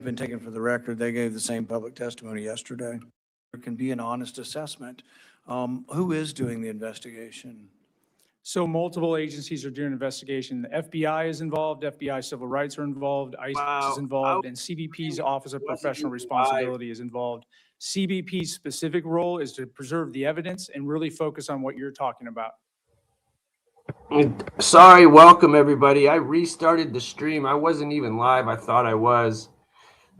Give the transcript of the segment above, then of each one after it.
been taken for the record. They gave the same public testimony yesterday. There can be an honest assessment. Who is doing the investigation? So multiple agencies are doing an investigation. The FBI is involved, FBI Civil Rights are involved, ICE is involved, and CBP's Office of Professional Responsibility is involved. CBP's specific role is to preserve the evidence and really focus on what you're talking about. Sorry, welcome everybody. I restarted the stream. I wasn't even live. I thought I was.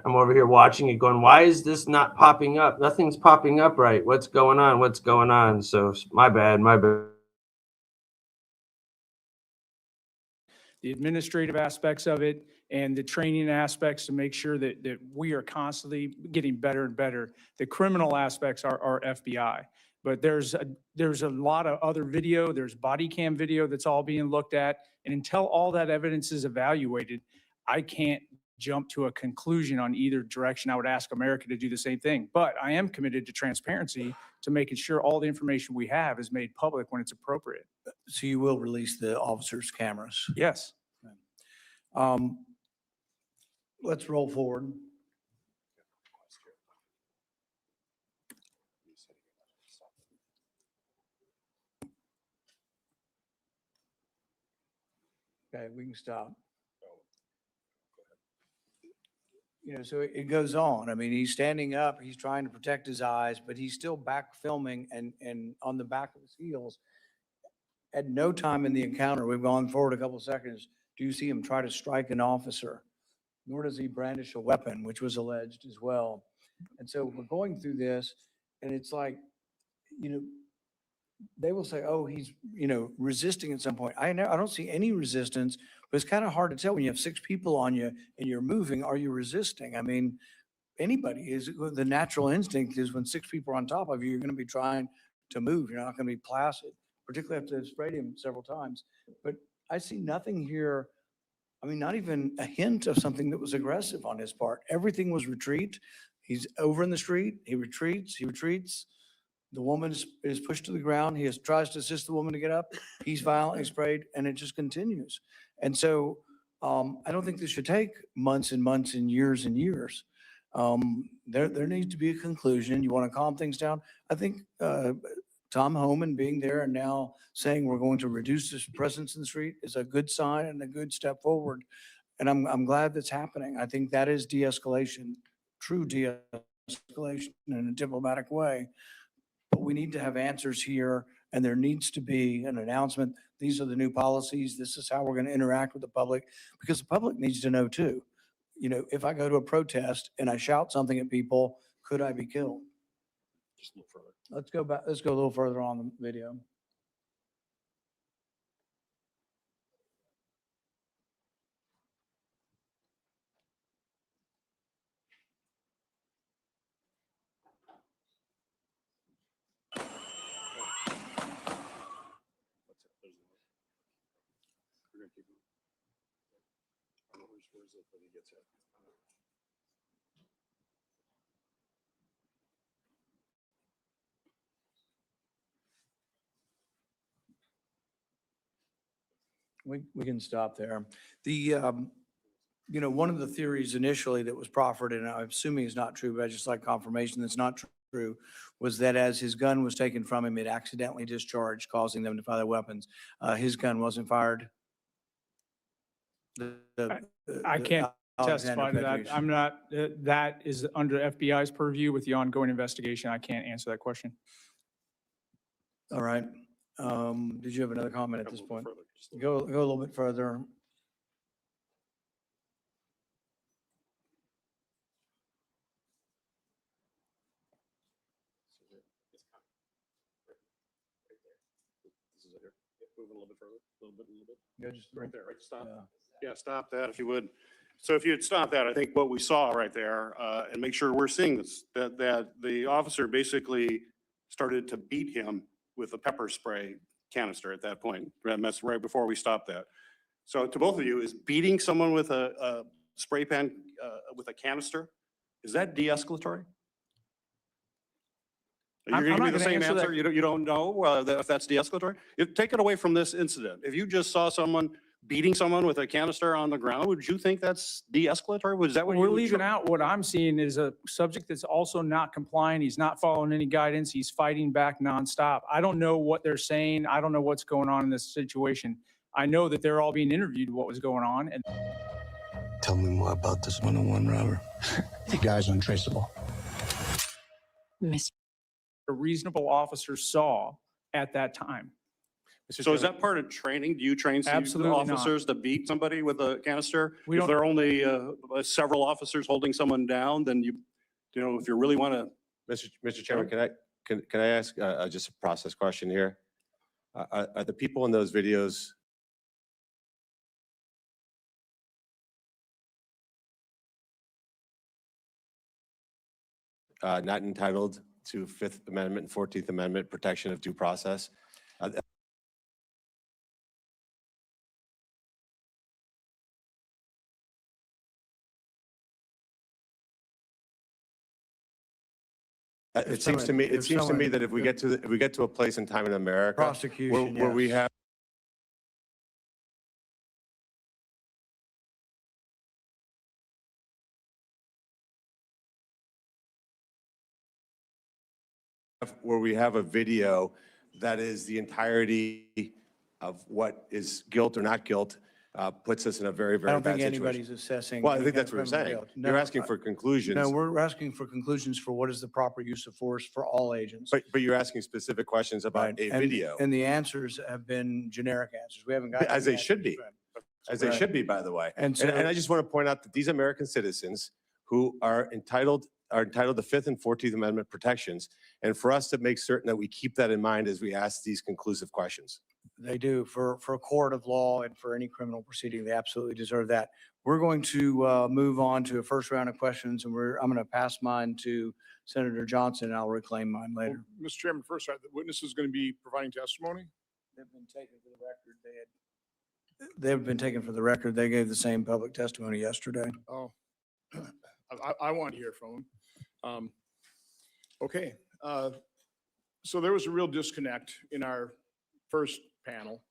I'm over here watching it going, why is this not popping up? Nothing's popping up right. What's going on? What's going on? So my bad, my bad. The administrative aspects of it and the training aspects to make sure that we are constantly getting better and better. The criminal aspects are FBI. But there's a lot of other video, there's body cam video that's all being looked at. And until all that evidence is evaluated, I can't jump to a conclusion on either direction. I would ask America to do the same thing. But I am committed to transparency, to making sure all the information we have is made public when it's appropriate. So you will release the officers' cameras? Yes. Let's roll forward. Okay, we can stop. You know, so it goes on. I mean, he's standing up, he's trying to protect his eyes, but he's still back filming and on the back of his heels. At no time in the encounter, we've gone forward a couple of seconds, do you see him try to strike an officer? Nor does he brandish a weapon, which was alleged as well. And so we're going through this, and it's like, you know, they will say, oh, he's, you know, resisting at some point. I don't see any resistance, but it's kind of hard to tell when you have 6 people on you and you're moving, are you resisting? I mean, anybody is, the natural instinct is when 6 people are on top of you, you're going to be trying to move. You're not going to be placid, particularly after they've sprayed him several times. But I see nothing here. I mean, not even a hint of something that was aggressive on his part. Everything was retreat. He's over in the street. He retreats. The woman is pushed to the ground. He tries to assist the woman to get up. He's violently sprayed, and it just continues. And so I don't think this should take months and months and years and years. There needs to be a conclusion. You want to calm things down? I think Tom Homeland being there and now saying we're going to reduce his presence in the street is a good sign and a good step forward. And I'm glad that's happening. I think that is de-escalation, true de-escalation in a diplomatic way. But we need to have answers here, and there needs to be an announcement. These are the new policies. This is how we're going to interact with the public, because the public needs to know too. You know, if I go to a protest and I shout something at people, could I be killed? Just a little further. Let's go back. Let's go a little further on the video. We're gonna keep moving. I don't know where's it when he gets it. We can stop there. You know, one of the theories initially that was proffered, and I'm assuming is not true, but I just like confirmation that's not true, was that as his gun was taken from him, it accidentally discharged, causing them to fire their weapons. His gun wasn't fired. I can't testify to that. I'm not, that is under FBI's purview with the ongoing investigation. I can't answer that question. All right. Did you have another comment at this point? Further, Go a little bit further. This is it here. Moving a little bit further, a little bit. Yeah, just Right there, right, stop. Yeah. Yeah, stop that if you would. So if you'd stop that, I think what we saw right there, and make sure we're seeing this, that the officer basically started to beat him with a pepper spray canister at that point. That's right before we stopped that. So to both of you, is beating someone with a spray pan, with a canister, is that de-escalatory? You're I'm going to not give me the gonna same answer that. answer? You don't know if that's de-escalatory? Take it away from this incident. If you just saw someone beating someone with a canister on the ground, would you think that's de-escalatory? Was that what We're you? leaving out, what I'm seeing is a subject that's also not compliant. He's not following any guidance. He's fighting back nonstop. I don't know what they're saying. I don't know what's going on in this situation. I know that they're all being interviewed what was going on, and Tell me more about this one-on-one robber. The guy's untraceable. a reasonable officer saw at that time. So is that part of training? Do you train Absolutely not. officers to beat somebody with a canister? We If don't- there are only several officers holding someone down, then if you really want to. Mr. Chairman, can I ask just a process question here? Are the people in those videos not entitled to Fifth Amendment and 14th Amendment protection of due process? It seems to me, that if we get to a place in time in America Prosecution, where we yes. have a video that is the entirety of what is guilt or not guilt, puts us in a very, I very don't bad think situation. anybody's assessing. Well, I any think kind that's of what you're criminal saying. guilt. You're No, asking for conclusions. No, we're asking for conclusions for what is the proper use of force for all agents. But you're asking specific questions about Right. a And- video, And the answers have been generic answers. We haven't got. as they should be, as they Right. should be, by the way. And And I so, just want to point out that these American citizens who are entitled to Fifth and 14th Amendment protections, and for us to make certain that we keep that in mind as we ask these conclusive questions. they do for a court of law and for any criminal proceeding, they absolutely deserve that. We're going to move on to a first round of questions and I'm going to pass mine to Senator Johnson and I'll reclaim mine later. Mr. Chairman, first, the witness is going to be providing testimony. They've been taken for the record. They've been taken for the record. They gave the same public testimony yesterday. Oh, I want to hear from him. Okay, so there was a real disconnect in our first panel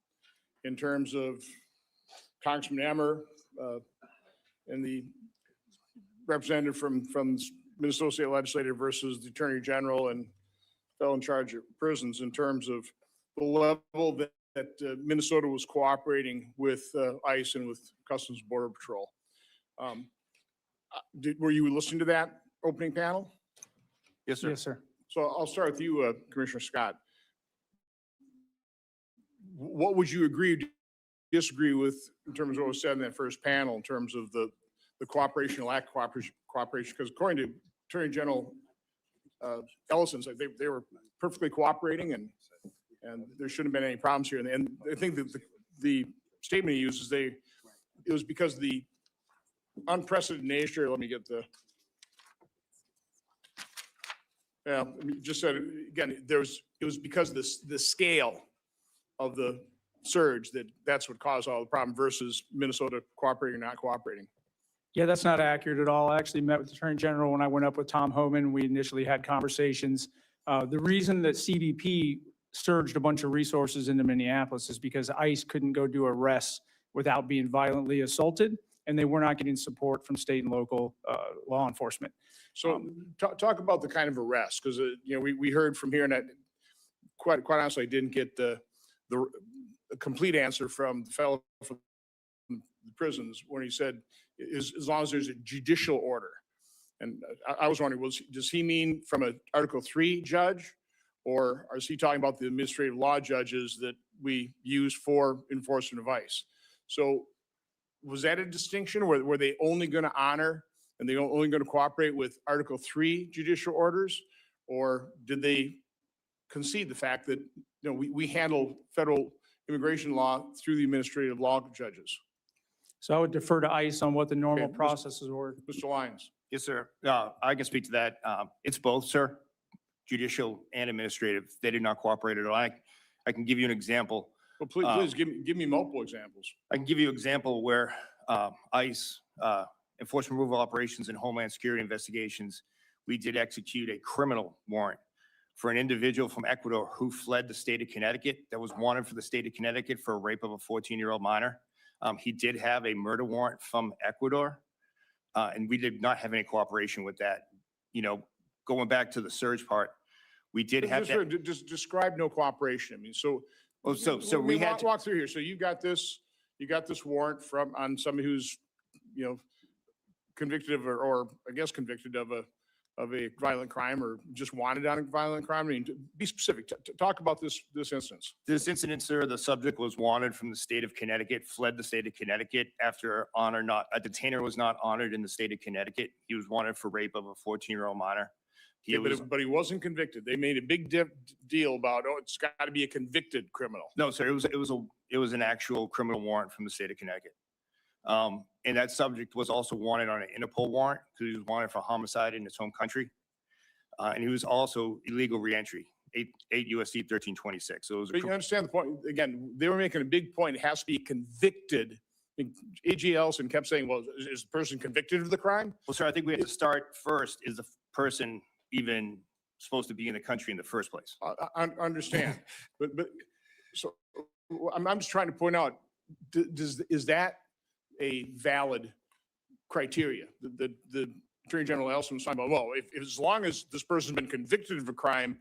in terms of Congressman Emmer and the representative from Minnesota State Legislature versus the Attorney General and fellow in charge of prisons in terms of the level that Minnesota was cooperating with ICE and with Customs and Border Patrol. Were you listening to that opening panel? Yes, sir. So I'll start with you, Commissioner Scott. What would you agree, disagree with in terms of what was said in that first panel in terms of the cooperation or lack of cooperation? Because according to Attorney General Ellison, they were perfectly cooperating and there shouldn't have been any problems here. And I think that the statement he uses, it was because the unprecedented nature, let me get the, yeah, just said, again, it was because of the scale of the surge that's what caused all the problem versus Minnesota cooperating or not cooperating. Yeah, that's not accurate at all. I actually met with the Attorney General when I went up with Tom Homan. We initially had conversations. The reason that CBP surged a bunch of resources into Minneapolis is because ICE couldn't go do arrests without being violently assaulted, and they were not getting support from state and local law enforcement. So talk about the kind of arrest, because we heard from here, and I, quite honestly, I didn't get the complete answer from the fellow from the prisons when he said, as long as there's a judicial order. And I was wondering, does he mean from an Article 3 judge, or is he talking about the administrative law judges that we use for enforcement of ICE? So was that a distinction? Were they only going to honor and they only going to cooperate with Article 3 judicial orders? Or did they concede the fact that we handle federal immigration law through the administrative law judges? So I would defer to ICE on what the normal Okay, processes were. Mr. Lyons. Yes, sir. I can speak to that. It's both, sir, judicial and administrative. They did not cooperate at all. I can give you an example. Well, please give me multiple examples. I can give you an example where ICE, enforcement removal operations and Homeland Security investigations, we did execute a criminal warrant for an individual from Ecuador who fled the state of Connecticut that was wanted for the state of Connecticut for a rape of a 14-year-old minor. He did have a murder warrant from Ecuador, and we did not have any cooperation with that. You know, going back to the surge part, we did have that. Just describe no cooperation. I mean, so. Oh, so I mean, we had to. walk through here. So you got this warrant on somebody who's, you know, convicted of, or I guess convicted of a violent crime, or just wanted on a violent crime. I mean, be specific. Talk about this instance. This incident, sir, the subject was wanted from the state of Connecticut, fled the state of Connecticut after a detainer was not honored in the state of Connecticut. He was wanted for rape of a 14-year-old minor. He Yeah, was, but he wasn't convicted. They made a big deal about, oh, it's got to be a convicted criminal. no, sir, it was an actual criminal warrant from the state of Connecticut. And that subject was also wanted on an Interpol warrant because he was wanted for homicide in his home country. And he was also illegal reentry, 8 USC 1326. So it was a But you understand the point. Again, they were making a big point. It has to be convicted. A.G. Ellison kept saying, well, is the person convicted of the crime? Well, sir, I think we have to start first. Is the person even supposed to be in the country in the first place? I understand. But so I'm just trying to point out, is that a valid criteria? The Attorney General Ellison was talking about, well, if as long as this person's been convicted of a crime,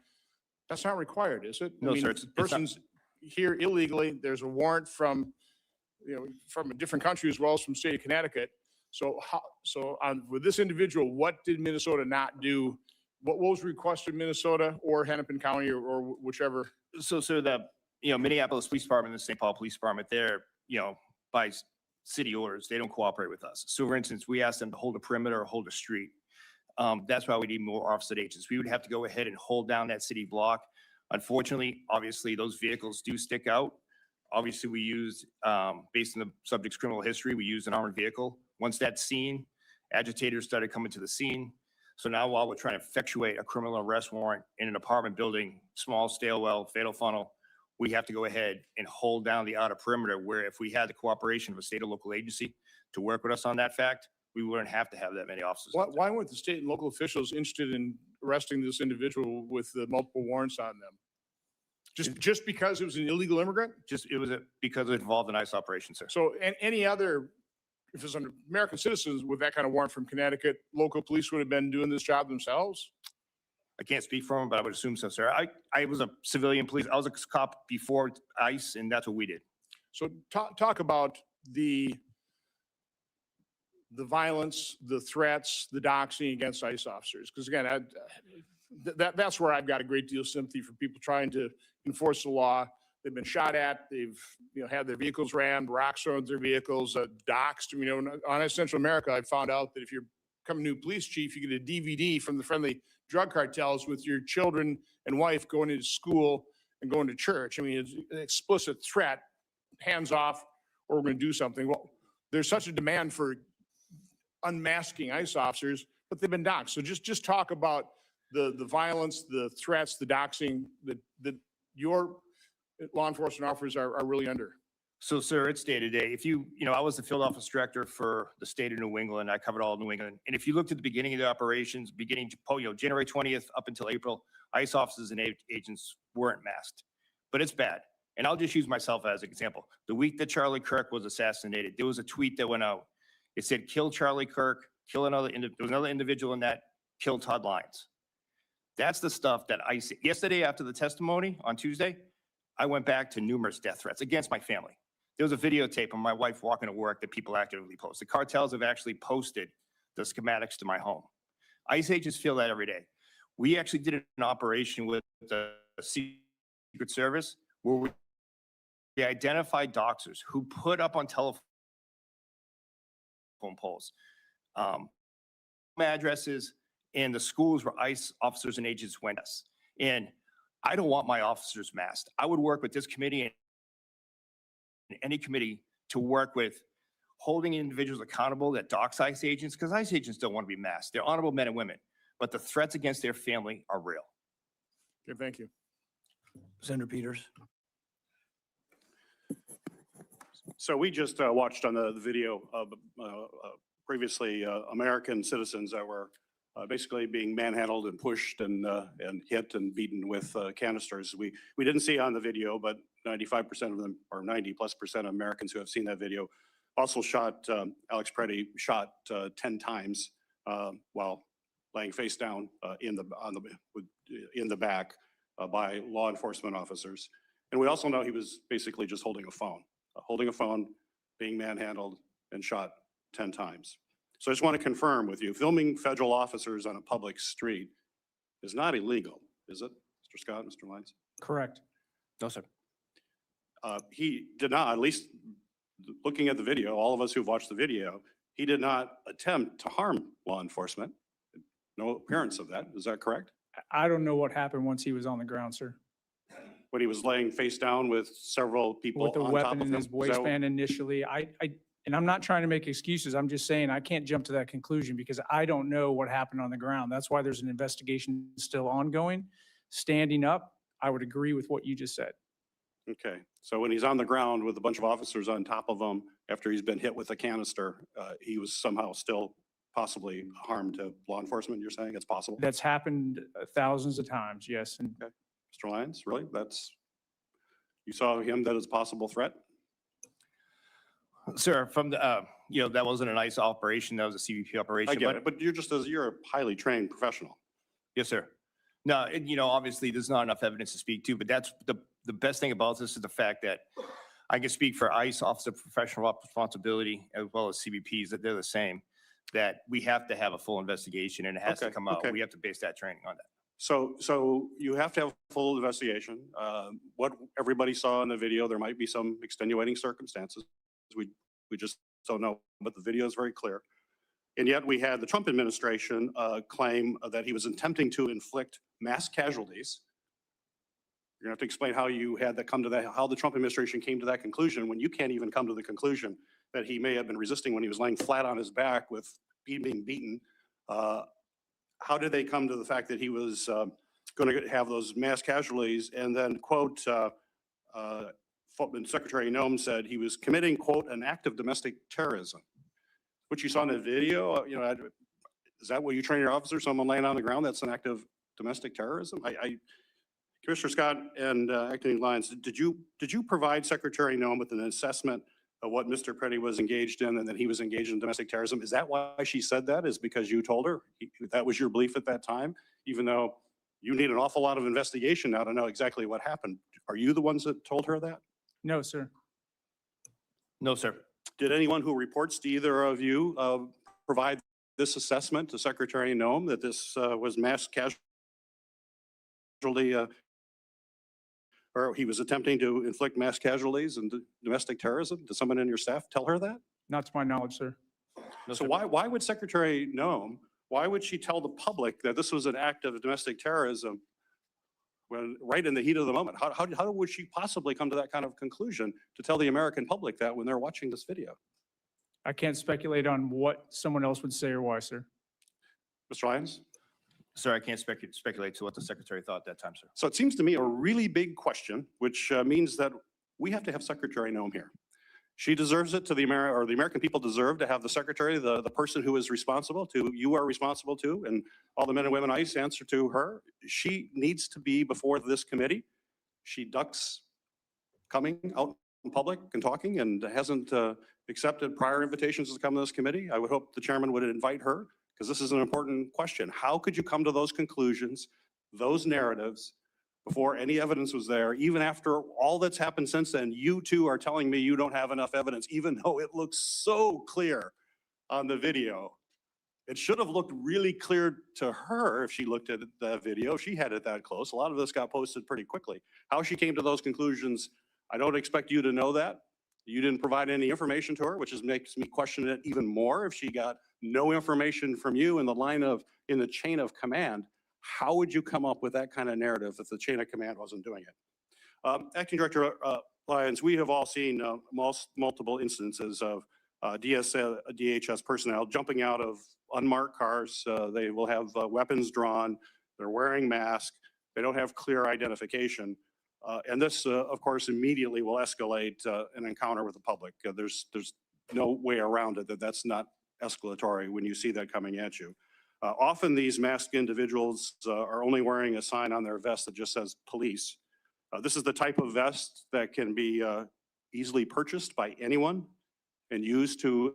that's not required, is it? No, I mean, sir, if the it's not. person's here illegally, there's a warrant from, you know, from a different country as well as from state of Connecticut. So with this individual, what did Minnesota not do? What was requested Minnesota or Hennepin County or whichever? So, sir, Minneapolis Police Department and the St. Paul Police Department, they're, by city orders, they don't cooperate with us. So for instance, we asked them to hold a perimeter or hold a street. That's why we need more officer agents. We would have to go ahead and hold down that city block. Unfortunately, obviously, those vehicles do stick out. Obviously, we used, based on the subject's criminal history, we used an armored vehicle. Once that's seen, agitators started coming to the scene. So now while we're trying to effectuate a criminal arrest warrant in an apartment building, small stairwell, fatal funnel, we have to go ahead and hold down the outer perimeter, where if we had the cooperation of a state or local agency to work with us on that fact, we wouldn't have to have that many officers. Why weren't the state and local officials interested in arresting this individual with the multiple warrants on them? Just because it was an illegal immigrant? Because it involved an ICE operation, sir. So, and any other, if it's under American citizens with that kind of warrant from Connecticut, local police would have been doing this job themselves? I can't speak for him, but I would assume so, sir. I was a civilian police. I was a cop before ICE, and that's what we did. So talk about the violence, the threats, the doxing against ICE officers. Because again, that's where I've got a great deal of sympathy for people trying to enforce the law. They've been shot at. They've had their vehicles rammed, rocks thrown at their vehicles, doxed. On Central America, I found out that if you're becoming a new police chief, you get a DVD from the friendly drug cartels with your children and wife going into school and going to church. I mean, it's an explicit threat, hands off, or we're going to do something. Well, there's such a demand for unmasking ICE officers, but they've been doxed. So just talk about the violence, the threats, the doxing that your law enforcement officers are really under. So, sir, it's day to day. I was the field office director for the state of New England. I covered all of New England. And if you looked at the beginning of the operations, January 20th up until April, ICE officers and agents weren't masked. But it's bad. And I'll just use myself as an example. The week that Charlie Kirk was assassinated, there was a tweet that went out. It said, kill Charlie Kirk, there was another individual in that, kill Todd Lyons. That's the stuff that ICE, yesterday after the testimony on Tuesday, I went back to numerous death threats against my family. There was a videotape of my wife walking to work that people actively post. The cartels have actually posted the schematics to my home. ICE agents feel that every day. We actually did an operation with the Secret Service where we identified doxers who put up on telephone poles addresses and the schools where ICE officers and agents went. And I don't want my officers masked. I would work with this committee and any committee to work with holding individuals accountable that dox ICE agents, because ICE agents don't want to be masked. They're honorable men and women, but the threats against their family are real. Okay, thank you. Senator Peters. So we just watched on the video of previously American citizens that were basically being manhandled and pushed and hit and beaten with canisters. We didn't see on the video, but 95% of them, or 90+% of Americans who have seen that video Also shot, Alex Preddy shot 10 times while laying face down in the back by law enforcement officers. And we also know he was basically just holding a phone, being manhandled and shot 10 times. So I just want to confirm with you, filming federal officers on a public street is not illegal, is it, Mr. Scott, Mr. Lyons? Correct. No, sir. He did not, at least looking at the video, all of us who've watched the video, he did not attempt to harm law enforcement. No appearance of that. Is that correct? I don't know what happened once he was on the ground, sir. When he was laying face down with several people With the on top weapon of in him? his Is that- waistband initially, and I'm not trying to make excuses. I'm just saying I can't jump to that conclusion because I don't know what happened on the ground. That's why there's an investigation still ongoing. Standing up, I would agree with what you just said. Okay, so when he's on the ground with a bunch of officers on top of him after he's been hit with a canister, he was somehow still possibly harmed to law enforcement, you're saying? It's possible? That's happened thousands of times, yes. And Mr. Lyons, really? You saw him that is a possible threat? Sir, from the, that wasn't an ICE operation, that was a CBP operation. I get it, but you're a highly trained professional. Yes, sir. No, obviously there's not enough evidence to speak to, but that's the best thing about this is the fact that I can speak for ICE, Office of Professional Responsibility, as well as CBPs, that they're the same, that we have to have a full investigation and it has to Okay, come out. okay. We have to base that training on that. So you have to have a full investigation. What everybody saw in the video, there might be some extenuating circumstances. We just don't know, but the video is very clear. And yet we had the Trump administration claim that he was attempting to inflict mass casualties. You're gonna have to explain how you had that come to that, how the Trump administration came to that conclusion when you can't even come to the conclusion that he may have been resisting when he was laying flat on his back with being beaten. How did they come to the fact that he was going to have those mass casualties? And then, quote, Secretary Noem said he was committing, quote, an act of domestic terrorism. What you saw in the video, is that what you train your officers? Someone laying on the ground, that's an act of domestic terrorism? Commissioner Scott and Acting Lyons, did you provide Secretary Noem with an assessment of what Mr. Preddy was engaged in and that he was engaged in domestic terrorism? Is that why she said that? Is because you told her that was your belief at that time, even though you need an awful lot of investigation now to know exactly what happened? Are you the ones that told her that? no, sir. No, sir. Did anyone who reports to either of you provide this assessment to Secretary Noem that this was mass casualty or he was attempting to inflict mass casualties and domestic terrorism? Did someone in your staff tell her that? Not to my knowledge, sir. No, So sir. why would Secretary Noem, why would she tell the public that this was an act of domestic terrorism when right in the heat of the moment? How would she possibly come to that kind of conclusion to tell the American public that when they're watching this video? I can't speculate on what someone else would say or why, sir. Mr. Lyons? Sir, I can't speculate to what the secretary thought at that time, sir. So it seems to me a really big question, which means that we have to have Secretary Noem here. She deserves it to the American people deserve to have the secretary, the person who is responsible to, you are responsible to, and all the men and women ICE answer to her. She needs to be before this committee. She ducks coming out in public and talking and hasn't accepted prior invitations to come to this committee. I would hope the chairman would invite her because this is an important question. How could you come to those conclusions, those narratives, before any evidence was there, even after all that's happened since then? You two are telling me you don't have enough evidence, even though it looks so clear on the video. It should have looked really clear to her if she looked at the video. She had it that close. A lot of this got posted pretty quickly. How she came to those conclusions, I don't expect you to know that. You didn't provide any information to her, which makes me question it even more. If she got no information from you in the chain of command, how would you come up with that kind of narrative if the chain of command wasn't doing it? Acting Director Lyons, we have all seen multiple instances of DHS personnel jumping out of unmarked cars. They will have weapons drawn. They're wearing masks. They don't have clear identification. And this, of course, immediately will escalate an encounter with the public. There's no way around it that's not escalatory when you see that coming at you. Often these masked individuals are only wearing a sign on their vest that just says police. This is the type of vest that can be easily purchased by anyone. and used to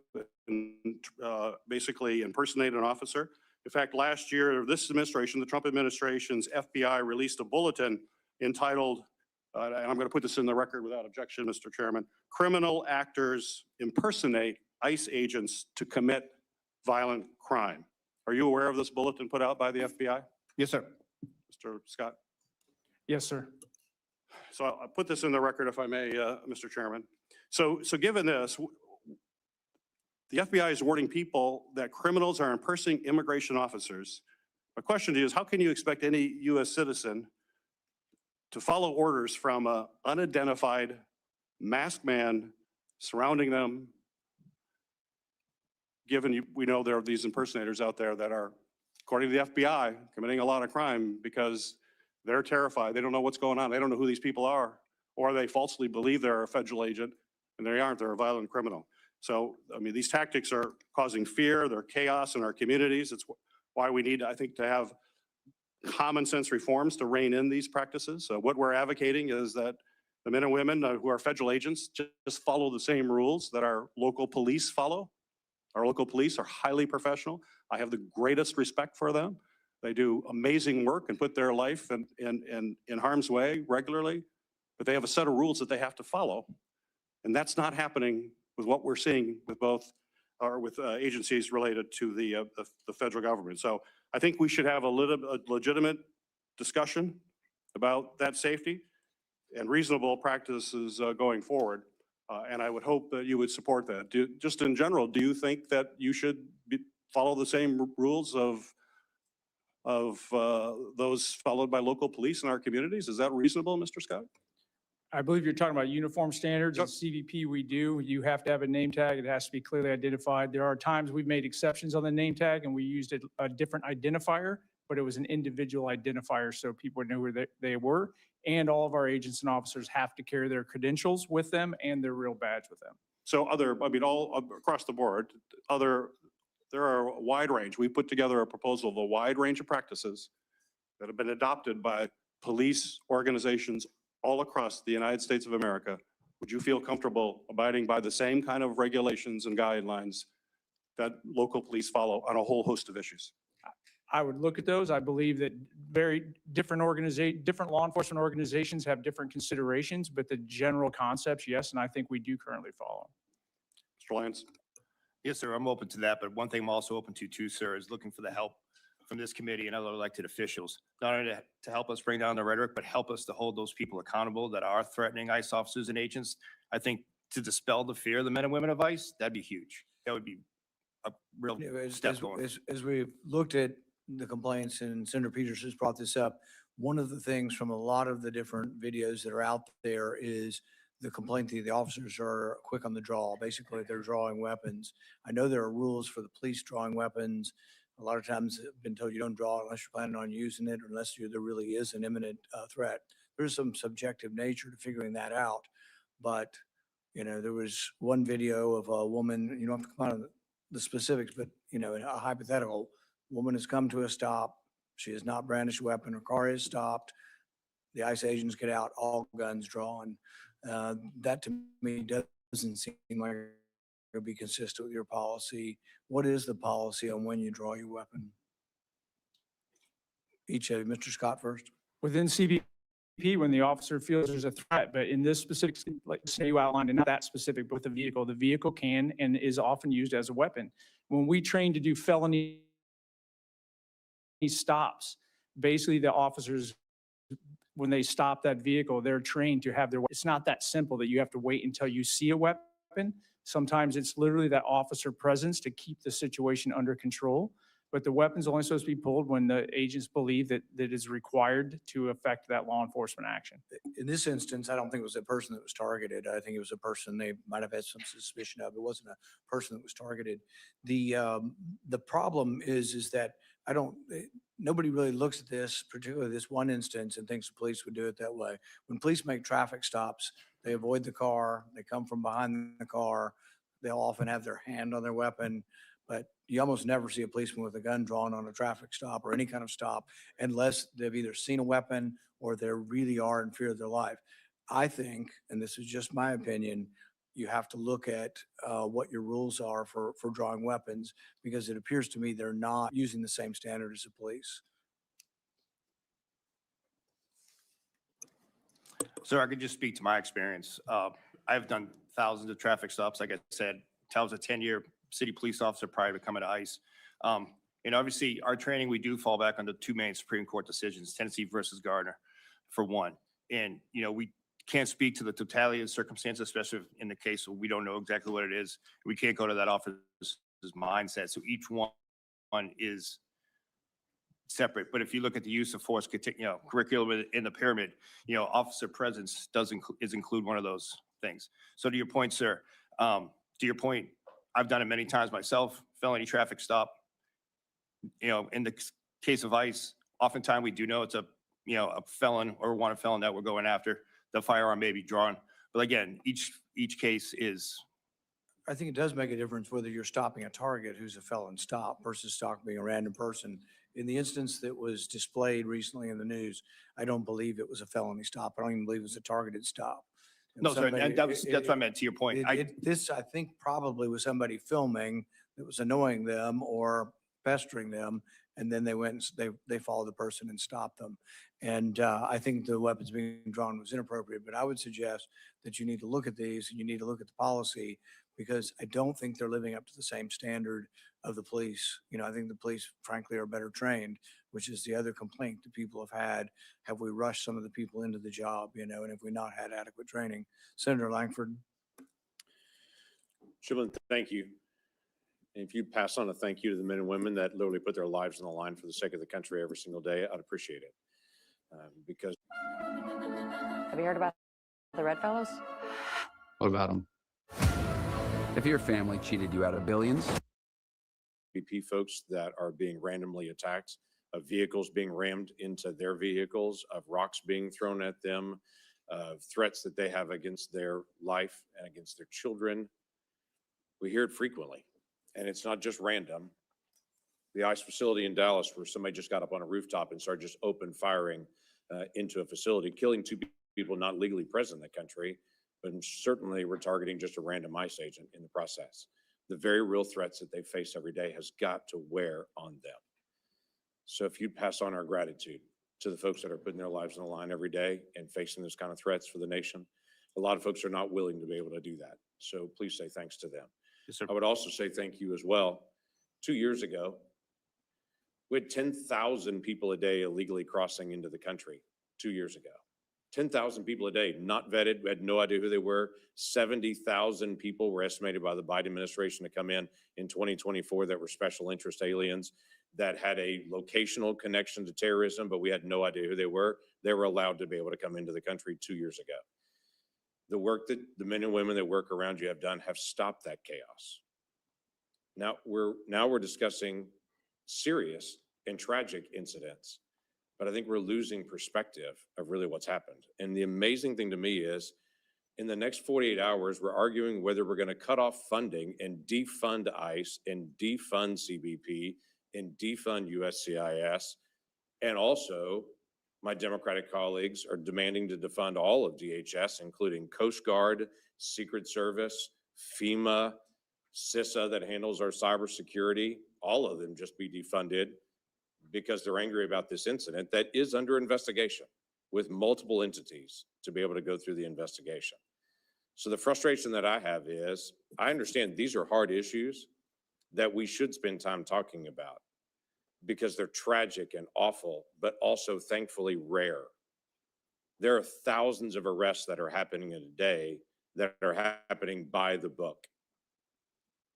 basically impersonate an officer. In fact, last year, this administration, the Trump administration's FBI released a bulletin entitled, and I'm going to put this in the record without objection, Mr. Chairman, "Criminal Actors Impersonate ICE Agents to Commit Violent Crime." Are you aware of this bulletin put out by the FBI? Yes, sir. Mr. Scott? Yes, sir. So I'll put this in the record if I may, Mr. Chairman. So given this, the FBI is warning people that criminals are impersonating immigration officers. My question to you is, how can you expect any U.S. citizen to follow orders from an unidentified masked man surrounding them, given we know there are these impersonators out there that are, according to the FBI, committing a lot of crime because they're terrified. They don't know what's going on. They don't know who these people are, or they falsely believe they're a federal agent and they aren't. They're a violent criminal. So, I mean, these tactics are causing fear. They're chaos in our communities. It's why we need, I think, to have common sense reforms to rein in these practices. So what we're advocating is that the men and women who are federal agents just follow the same rules that our local police follow. Our local police are highly professional. I have the greatest respect for them. They do amazing work and put their life in harm's way regularly, but they have a set of rules that they have to follow. And that's not happening with what we're seeing with both, or with agencies related to the federal government. So I think we should have a legitimate discussion about that safety and reasonable practices going forward. And I would hope that you would support that. Just in general, do you think that you should follow the same rules of those followed by local police in our communities? Is that reasonable, Mr. Scott? I believe you're talking about uniform standards. Yep. At CBP, we do. You have to have a name tag. It has to be clearly identified. There are times we've made exceptions on the name tag and we used a different identifier, but it was an individual identifier so people knew who they were. And all of our agents and officers have to carry their credentials with them and their real badge with them. So all across the board, there are a wide range. We put together a proposal of a wide range of practices that have been adopted by police organizations all across the United States of America. Would you feel comfortable abiding by the same kind of regulations and guidelines that local police follow on a whole host of issues? I would look at those. I believe that very different law enforcement organizations have different considerations, but the general concepts, yes, and I think we do currently follow. Mr. Lyons? Yes, sir. I'm open to that. But one thing I'm also open to too, sir, is looking for the help from this committee and other elected officials, not only to help us bring down the rhetoric, but help us to hold those people accountable that are threatening ICE officers and agents. I think to dispel the fear of the men and women of ICE, that'd be huge. That would be a real step going. As we've looked at the complaints, and Senator Peters has brought this up, one of the things from a lot of the different videos that are out there is the complaint that the officers are quick on the draw. Basically, they're drawing weapons. I know there are rules for the police drawing weapons. A lot of times I've been told you don't draw unless you're planning on using it, or unless there really is an imminent threat. There's some subjective nature to figuring that out. But, there was one video of a woman, you don't have to come out of the specifics, but, a hypothetical woman has come to a stop. She has not brandished a weapon. Her car is stopped. The ICE agents get out, all guns drawn. That to me doesn't seem like it would be consistent with your policy. What is the policy on when you draw your weapon? Each of you, Mr. Scott first. Within CBP, when the officer feels there's a threat, but in this specific, like say you outlined, and not that specific, but with the vehicle can and is often used as a weapon. When we train to do felony stops, basically the officers, when they stop that vehicle, they're trained to have it's not that simple that you have to wait until you see a weapon. Sometimes it's literally that officer presence to keep the situation under control. But the weapon's only supposed to be pulled when the agents believe that is required to affect that law enforcement action. In this instance, I don't think it was a person that was targeted. I think it was a person they might have had some suspicion of. It wasn't a person that was targeted. The problem is that nobody really looks at this, particularly this one instance, and thinks the police would do it that way. When police make traffic stops, they avoid the car, they come from behind the car, they'll often have their hand on their weapon, but you almost never see a policeman with a gun drawn on a traffic stop or any kind of stop unless they've either seen a weapon or they really are in fear of their life. I think, and this is just my opinion, you have to look at what your rules are for drawing weapons, because it appears to me they're not using the same standard as the police. Sir, I could just speak to my experience. I've done thousands of traffic stops. Like I said, I was a 10-year city police officer prior to coming to ICE. Obviously, our training, we do fall back on the two main Supreme Court decisions, Tennessee versus Gardner, for one. And, we can't speak to the totality of the circumstances, especially in the case where we don't know exactly what it is. We can't go to that officer's mindset. So each one is separate. But if you look at the use of force, curriculum in the pyramid, officer presence is include one of those things. So to your point, sir, I've done it many times myself, felony traffic stop. In the case of ICE, oftentimes we do know it's a felon or wanted felon that we're going after. The firearm may be drawn. But again, each case is. I think it does make a difference whether you're stopping a target who's a felon stop versus stopping a random person. In the instance that was displayed recently in the news, I don't believe it was a felony stop. I don't even believe it was a targeted stop. No, sorry, that's what I meant to your point. This, I think, probably was somebody filming that was annoying them or pestering them, and then they went and they followed the person and stopped them. And I think the weapons being drawn was inappropriate, but I would suggest that you need to look at these and you need to look at the policy, because I don't think they're living up to the same standard of the police. I think the police, frankly, are better trained, which is the other complaint that people have had. Have we rushed some of the people into the job, and have we not had adequate training? Senator Langford. Shibboleth, thank you. And if you pass on a thank you to the men and women that literally put their lives on the line for the sake of the country every single day, I'd appreciate it. Because. Have you heard about the Red Fellows? What about them? If your family cheated you out of billions. BP folks that are being randomly attacked, of vehicles being rammed into their vehicles, of rocks being thrown at them, of threats that they have against their life and against their children. We hear it frequently, and it's not just random. The ICE facility in Dallas, where somebody just got up on a rooftop and started just open firing into a facility, killing two people not legally present in the country, but certainly we're targeting just a random ICE agent in the process. The very real threats that they face every day has got to wear on them. So if you'd pass on our gratitude to the folks that are putting their lives on the line every day and facing those kind of threats for the nation, a lot of folks are not willing to be able to do that. So please say thanks to them. Yes, sir. I would also say thank you as well. 2 years ago, we had 10,000 people a day illegally crossing into the country 2 years ago. 10,000 people a day, not vetted, we had no idea who they were. 70,000 people were estimated by the Biden administration to come in 2024 that were special interest aliens that had a locational connection to terrorism, but we had no idea who they were. They were allowed to be able to come into the country 2 years ago. The work that the men and women that work around you have done have stopped that chaos. Now we're discussing serious and tragic incidents, but I think we're losing perspective of really what's happened. And the amazing thing to me is, in the next 48 hours, we're arguing whether we're going to cut off funding and defund ICE and defund CBP and defund USCIS. And also, my Democratic colleagues are demanding to defund all of DHS, including Coast Guard, Secret Service, FEMA, CISA that handles our cybersecurity, all of them just be defunded because they're angry about this incident that is under investigation with multiple entities to be able to go through the investigation. So the frustration that I have is, I understand these are hard issues that we should spend time talking about because they're tragic and awful, but also thankfully rare. There are thousands of arrests that are happening in a day that are happening by the book.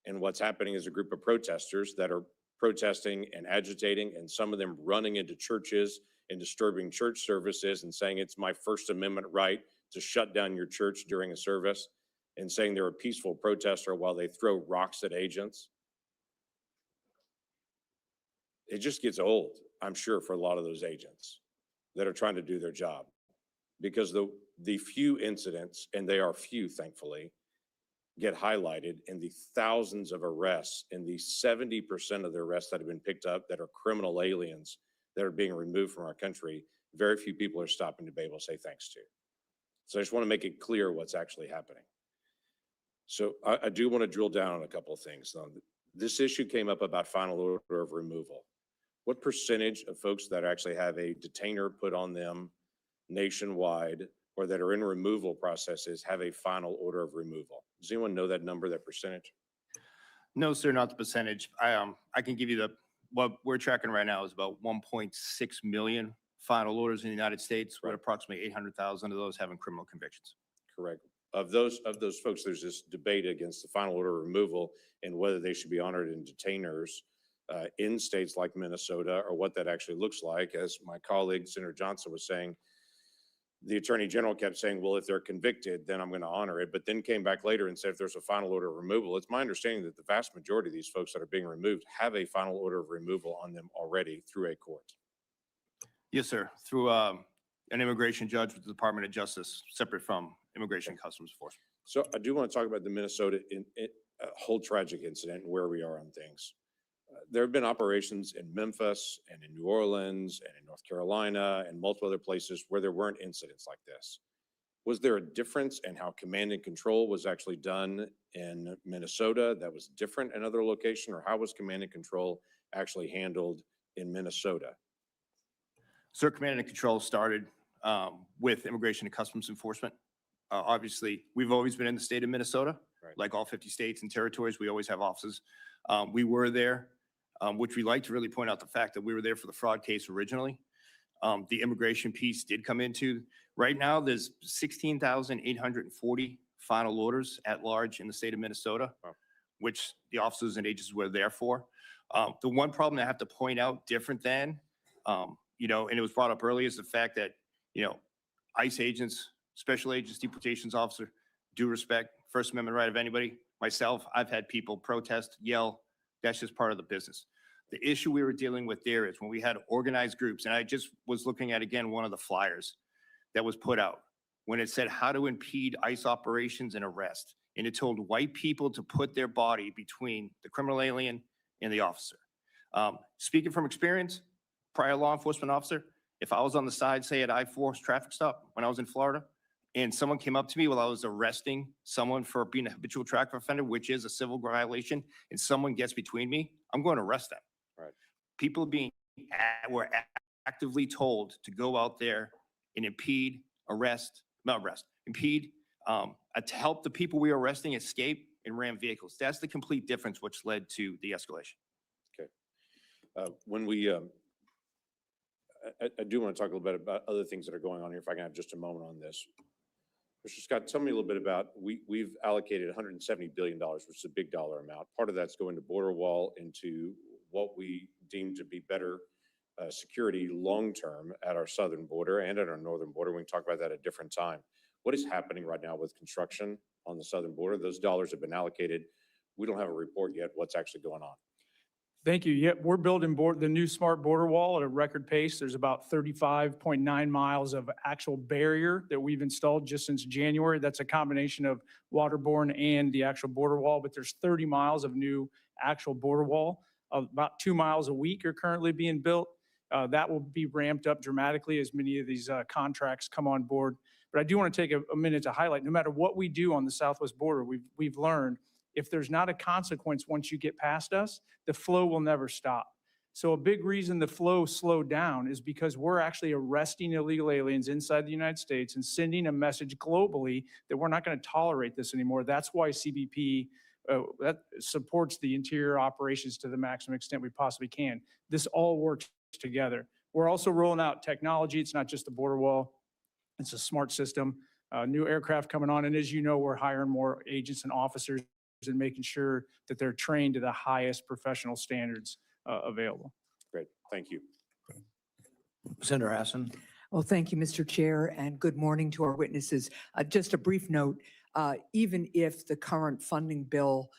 And what's happening is a group of protesters that are protesting and agitating, and some of them running into churches and disturbing church services and saying it's my First Amendment right to shut down your church during a service, and saying they're a peaceful protester while they throw rocks at agents. It just gets old, I'm sure, for a lot of those agents that are trying to do their job, because the few incidents, and they are few, thankfully, get highlighted, and the thousands of arrests and the 70% of the arrests that have been picked up that are criminal aliens that are being removed from our country, very few people are stopping to be able to say thanks to. So I just want to make it clear what's actually happening. So I do want to drill down on a couple of things. This issue came up about final order of removal. What percentage of folks that actually have a detainer put on them nationwide or that are in removal processes have a final order of removal? Does anyone know that number, that percentage? No, sir, not the percentage. I can give you what we're tracking right now is about 1.6 million final orders in the United States, with approximately 800,000 of those having criminal convictions. Correct. Of those folks, there's this debate against the final order of removal and whether they should be honored in detainers in states like Minnesota, or what that actually looks like. As my colleague, Senator Johnson, was saying, the Attorney General kept saying, well, if they're convicted, then I'm going to honor it, but then came back later and said if there's a final order of removal. It's my understanding that the vast majority of these folks that are being removed have a final order of removal on them already through a court. Yes, sir. Through an immigration judge with the Department of Justice, separate from Immigration and Customs Enforcement. So I do want to talk about the Minnesota whole tragic incident and where we are on things. There have been operations in Memphis and in New Orleans and in North Carolina and multiple other places where there weren't incidents like this. Was there a difference in how command and control was actually done in Minnesota that was different in other location, or how was command and control actually handled in Minnesota? Sir, command and control started with Immigration and Customs Enforcement. Obviously, we've always been in the state of Minnesota, like all 50 states and territories. We always have offices. We were there, which we like to really point out the fact that we were there for the fraud case originally. The immigration piece did come into. Right now, there's 16,840 final orders at large in the state of Minnesota, which the officers and agents were there for. The one problem I have to point out different than, and it was brought up earlier, is the fact that, ICE agents, special agents, deportations officer, due respect, First Amendment right of anybody. Myself, I've had people protest, yell. That's just part of the business. The issue we were dealing with there is when we had organized groups, and I just was looking at, again, one of the flyers that was put out when it said how to impede ICE operations and arrest. And it told white people to put their body between the criminal alien and the officer. Speaking from experience, prior law enforcement officer, if I was on the side, say at I-4 traffic stop when I was in Florida, and someone came up to me while I was arresting someone for being a habitual traffic offender, which is a civil violation, and someone gets between me, I'm going to arrest them. Right. People were actively told to go out there and impede, to help the people we were arresting escape and ram vehicles. That's the complete difference, which led to the escalation. Okay. When we, I do want to talk a little bit about other things that are going on here, if I can have just a moment on this. Mr. Scott, tell me a little bit about, we've allocated $170 billion, which is a big dollar amount. Part of that's going to border wall, into what we deem to be better security long-term at our southern border and at our northern border. We can talk about that at a different time. What is happening right now with construction on the southern border? Those dollars have been allocated. We don't have a report yet what's actually going on. Thank you. Yep, we're building the new smart border wall at a record pace. There's about 35.9 miles of actual barrier that we've installed just since January. That's a combination of waterborne and the actual border wall, but there's 30 miles of new actual border wall. About 2 miles a week are currently being built. That will be ramped up dramatically as many of these contracts come on board. But I do want to take a minute to highlight, no matter what we do on the southwest border, we've learned if there's not a consequence once you get past us, the flow will never stop. So a big reason the flow slowed down is because we're actually arresting illegal aliens inside the United States and sending a message globally that we're not going to tolerate this anymore. That's why CBP that supports the interior operations to the maximum extent we possibly can. This all works together. We're also rolling out technology. It's not just the border wall. It's a smart system, new aircraft coming on. And as you know, we're hiring more agents and officers and making sure that they're trained to the highest professional standards available. Great, thank you. Senator Hassan. Well, thank you, Mr. Chair, and good morning to our witnesses. Just a brief note, even if the current funding bill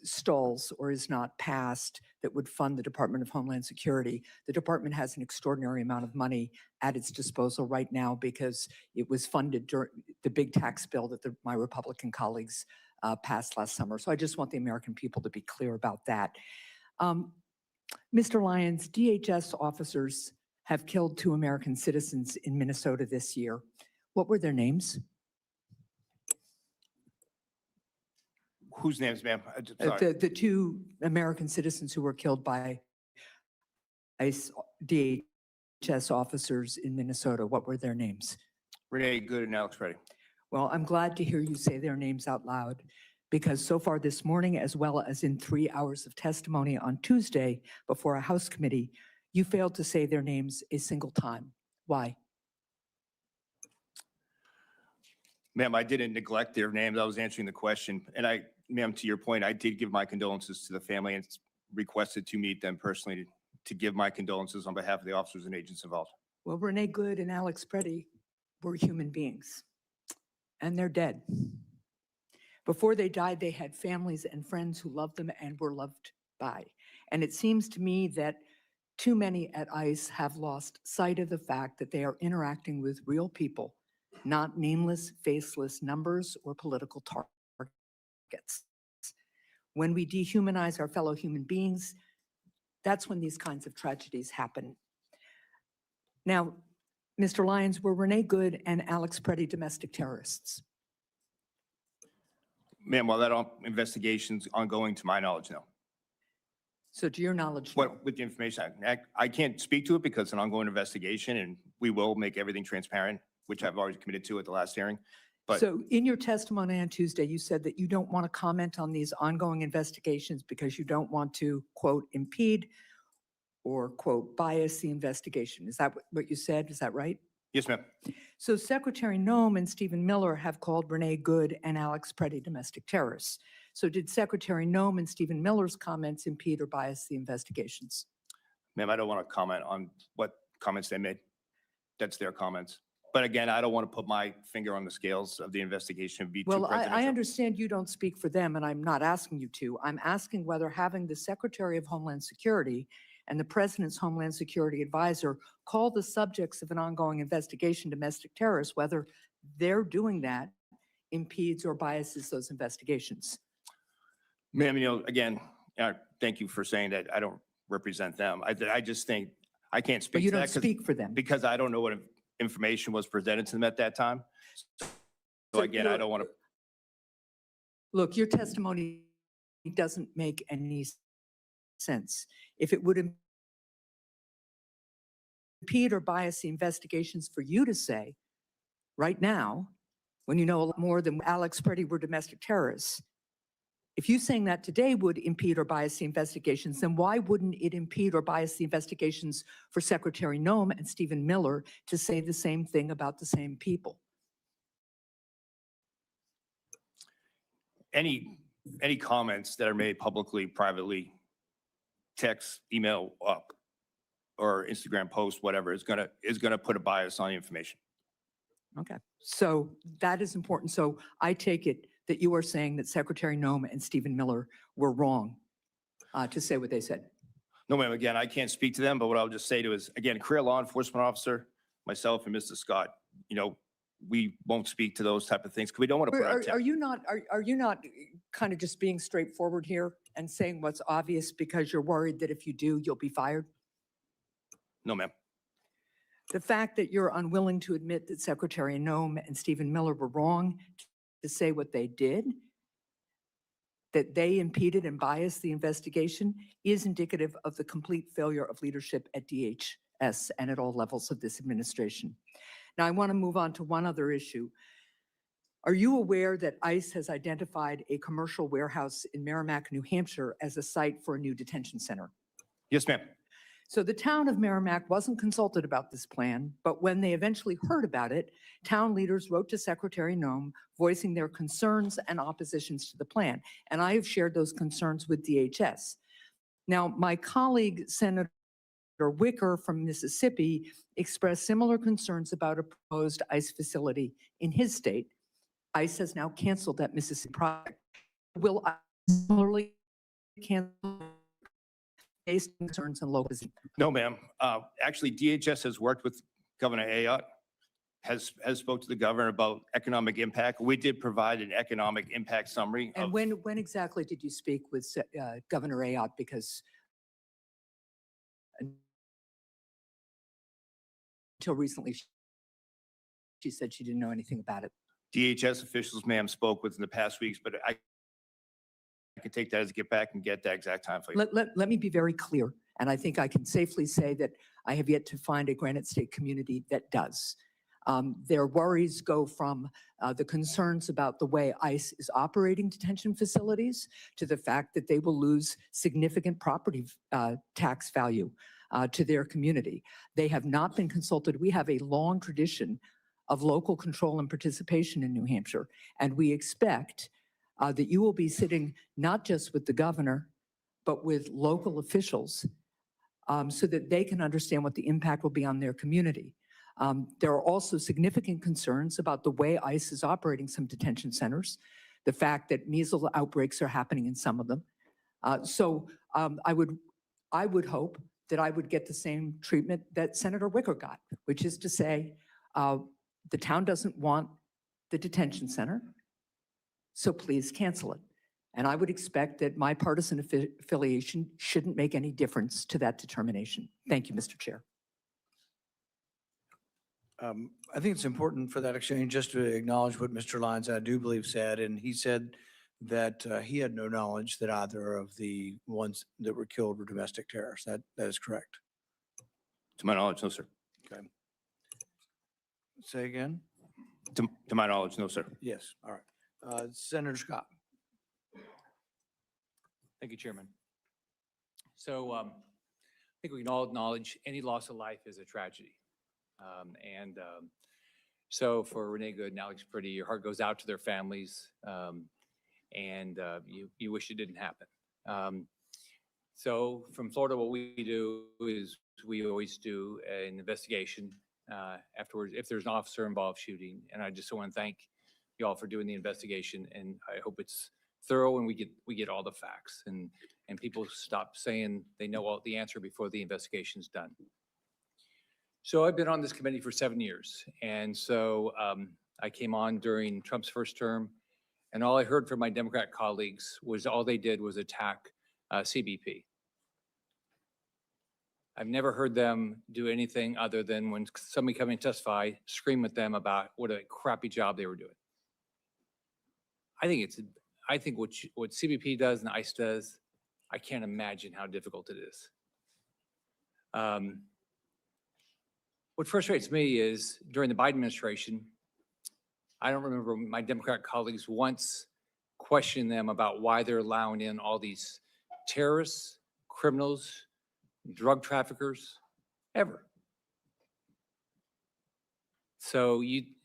stalls or is not passed that would fund the Department of Homeland Security, the department has an extraordinary amount of money at its disposal right now because it was funded during the big tax bill that my Republican colleagues passed last summer. So I just want the American people to be clear about that. Mr. Lyons, DHS officers have killed 2 American citizens in Minnesota this year. What were their names? Whose names, ma'am? Sorry. The two American citizens who were killed by ICE DHS officers in Minnesota, what were their names? Renee Good and Alex Reddy. Well, I'm glad to hear you say their names out loud, because so far this morning, as well as in 3 hours of testimony on Tuesday before a House committee, you failed to say their names a single time. Why? Ma'am, I didn't neglect their names. I was answering the question. And ma'am, to your point, I did give my condolences to the family and requested to meet them personally to give my condolences on behalf of the officers and agents involved. Well, Renee Good and Alex Preddy were human beings, and they're dead. Before they died, they had families and friends who loved them and were loved by. And it seems to me that too many at ICE have lost sight of the fact that they are interacting with real people, not nameless, faceless numbers or political targets. When we dehumanize our fellow human beings, that's when these kinds of tragedies happen. Now, Mr. Lyons, were Renee Good and Alex Preddy domestic terrorists? Ma'am, while that investigation's ongoing, to my knowledge, no. So to your knowledge, no. What, with the information, I can't speak to it because it's an ongoing investigation and we will make everything transparent, which I've already committed to at the last hearing. But So in your testimony on Tuesday, you said that you don't want to comment on these ongoing investigations because you don't want to, quote, impede or, quote, bias the investigation. Is that what you said? Is that right? yes, ma'am. So Secretary Noem and Stephen Miller have called Renee Good and Alex Preddy domestic terrorists. So did Secretary Noem and Stephen Miller's comments impede or bias the investigations? Ma'am, I don't want to comment on what comments they made. That's their comments. But again, I don't want to put my finger on the scales of the investigation and be too Well, I presidential. understand you don't speak for them, and I'm not asking you to. I'm asking whether having the Secretary of Homeland Security and the President's Homeland Security Advisor call the subjects of an ongoing investigation domestic terrorists, whether they're doing that impedes or biases those investigations. Ma'am, again, thank you for saying that I don't represent them. I just think I can't But speak you to that don't speak for them. because I don't know what information was presented to them at that time. So So again, I you're- don't want to. Look, your testimony doesn't make any sense. If it would impede or bias the investigations for you to say, right now, when you know a lot more than Alex Preddy were domestic terrorists, if you saying that today would impede or bias the investigations, then why wouldn't it impede or bias the investigations for Secretary Noem and Stephen Miller to say the same thing about the same people? Any comments that are made publicly, privately, text, email up, or Instagram post, whatever, is gonna put a bias on the information. Okay, so that is important. So I take it that you are saying that Secretary Noem and Stephen Miller were wrong to say what they said. No, ma'am, again, I can't speak to them, but what I'll just say to is, again, career law enforcement officer, myself and Mr. Scott, we won't speak to those type of things because we don't want to put our. Are you not kind of just being straightforward here and saying what's obvious because you're worried that if you do, you'll be fired? No, ma'am. The fact that you're unwilling to admit that Secretary Noem and Stephen Miller were wrong to say what they did, that they impeded and biased the investigation, is indicative of the complete failure of leadership at DHS and at all levels of this administration. Now, I want to move on to one other issue. Are you aware that ICE has identified a commercial warehouse in Merrimack, New Hampshire as a site for a new detention center? Yes, ma'am. So the town of Merrimack wasn't consulted about this plan, but when they eventually heard about it, town leaders wrote to Secretary Noem voicing their concerns and oppositions to the plan. And I have shared those concerns with DHS. Now, my colleague, Senator Wicker from Mississippi, expressed similar concerns about a proposed ICE facility in his state. ICE has now canceled that Mississippi project. Will ICE similarly cancel based on concerns and local? No, ma'am. Actually, DHS has worked with Governor Ayotte, has spoke to the governor about economic impact. We did provide an economic impact summary. And when exactly did you speak with Governor Ayotte? Because until recently, she said she didn't know anything about it. DHS officials, ma'am, spoke within the past weeks, but could take that as a get back and get that exact time for you. Let me be very clear, and I think I can safely say that I have yet to find a Granite State community that does. Their worries go from the concerns about the way ICE is operating detention facilities to the fact that they will lose significant property tax value to their community. They have not been consulted. We have a long tradition of local control and participation in New Hampshire, and we expect that you will be sitting not just with the governor, but with local officials so that they can understand what the impact will be on their community. There are also significant concerns about the way ICE is operating some detention centers, the fact that measles outbreaks are happening in some of them. I would hope that I would get the same treatment that Senator Wicker got, which is to say, the town doesn't want the detention center, so please cancel it. And I would expect that my partisan affiliation shouldn't make any difference to that determination. Thank you, Mr. Chair. I think it's important for that exchange just to acknowledge what Mr. Lyons, I do believe, said, and he said that he had no knowledge that either of the ones that were killed were domestic terrorists. That is correct. To my knowledge, no, sir. Okay. Say again? To my knowledge, no, sir. Yes. All right. Senator Scott. Thank you, Chairman. So I think we can all acknowledge any loss of life is a tragedy. So for Renee Good and Alex Pretty, your heart goes out to their families, and you wish it didn't happen. So from Florida, what we do is we always do an investigation afterwards if there's an officer involved shooting. And I just want to thank you all for doing the investigation, and I hope it's thorough and we get all the facts and people stop saying they know all the answer before the investigation's done. So I've been on this committee for 7 years, and so I came on during Trump's first term, and all I heard from my Democrat colleagues was all they did was attack CBP. I've never heard them do anything other than when somebody come in and testify, scream at them about what a crappy job they were doing. I think what CBP does and ICE does, I can't imagine how difficult it is. What frustrates me is during the Biden administration, I don't remember my Democrat colleagues once questioning them about why they're allowing in all these terrorists, criminals, drug traffickers, ever. So we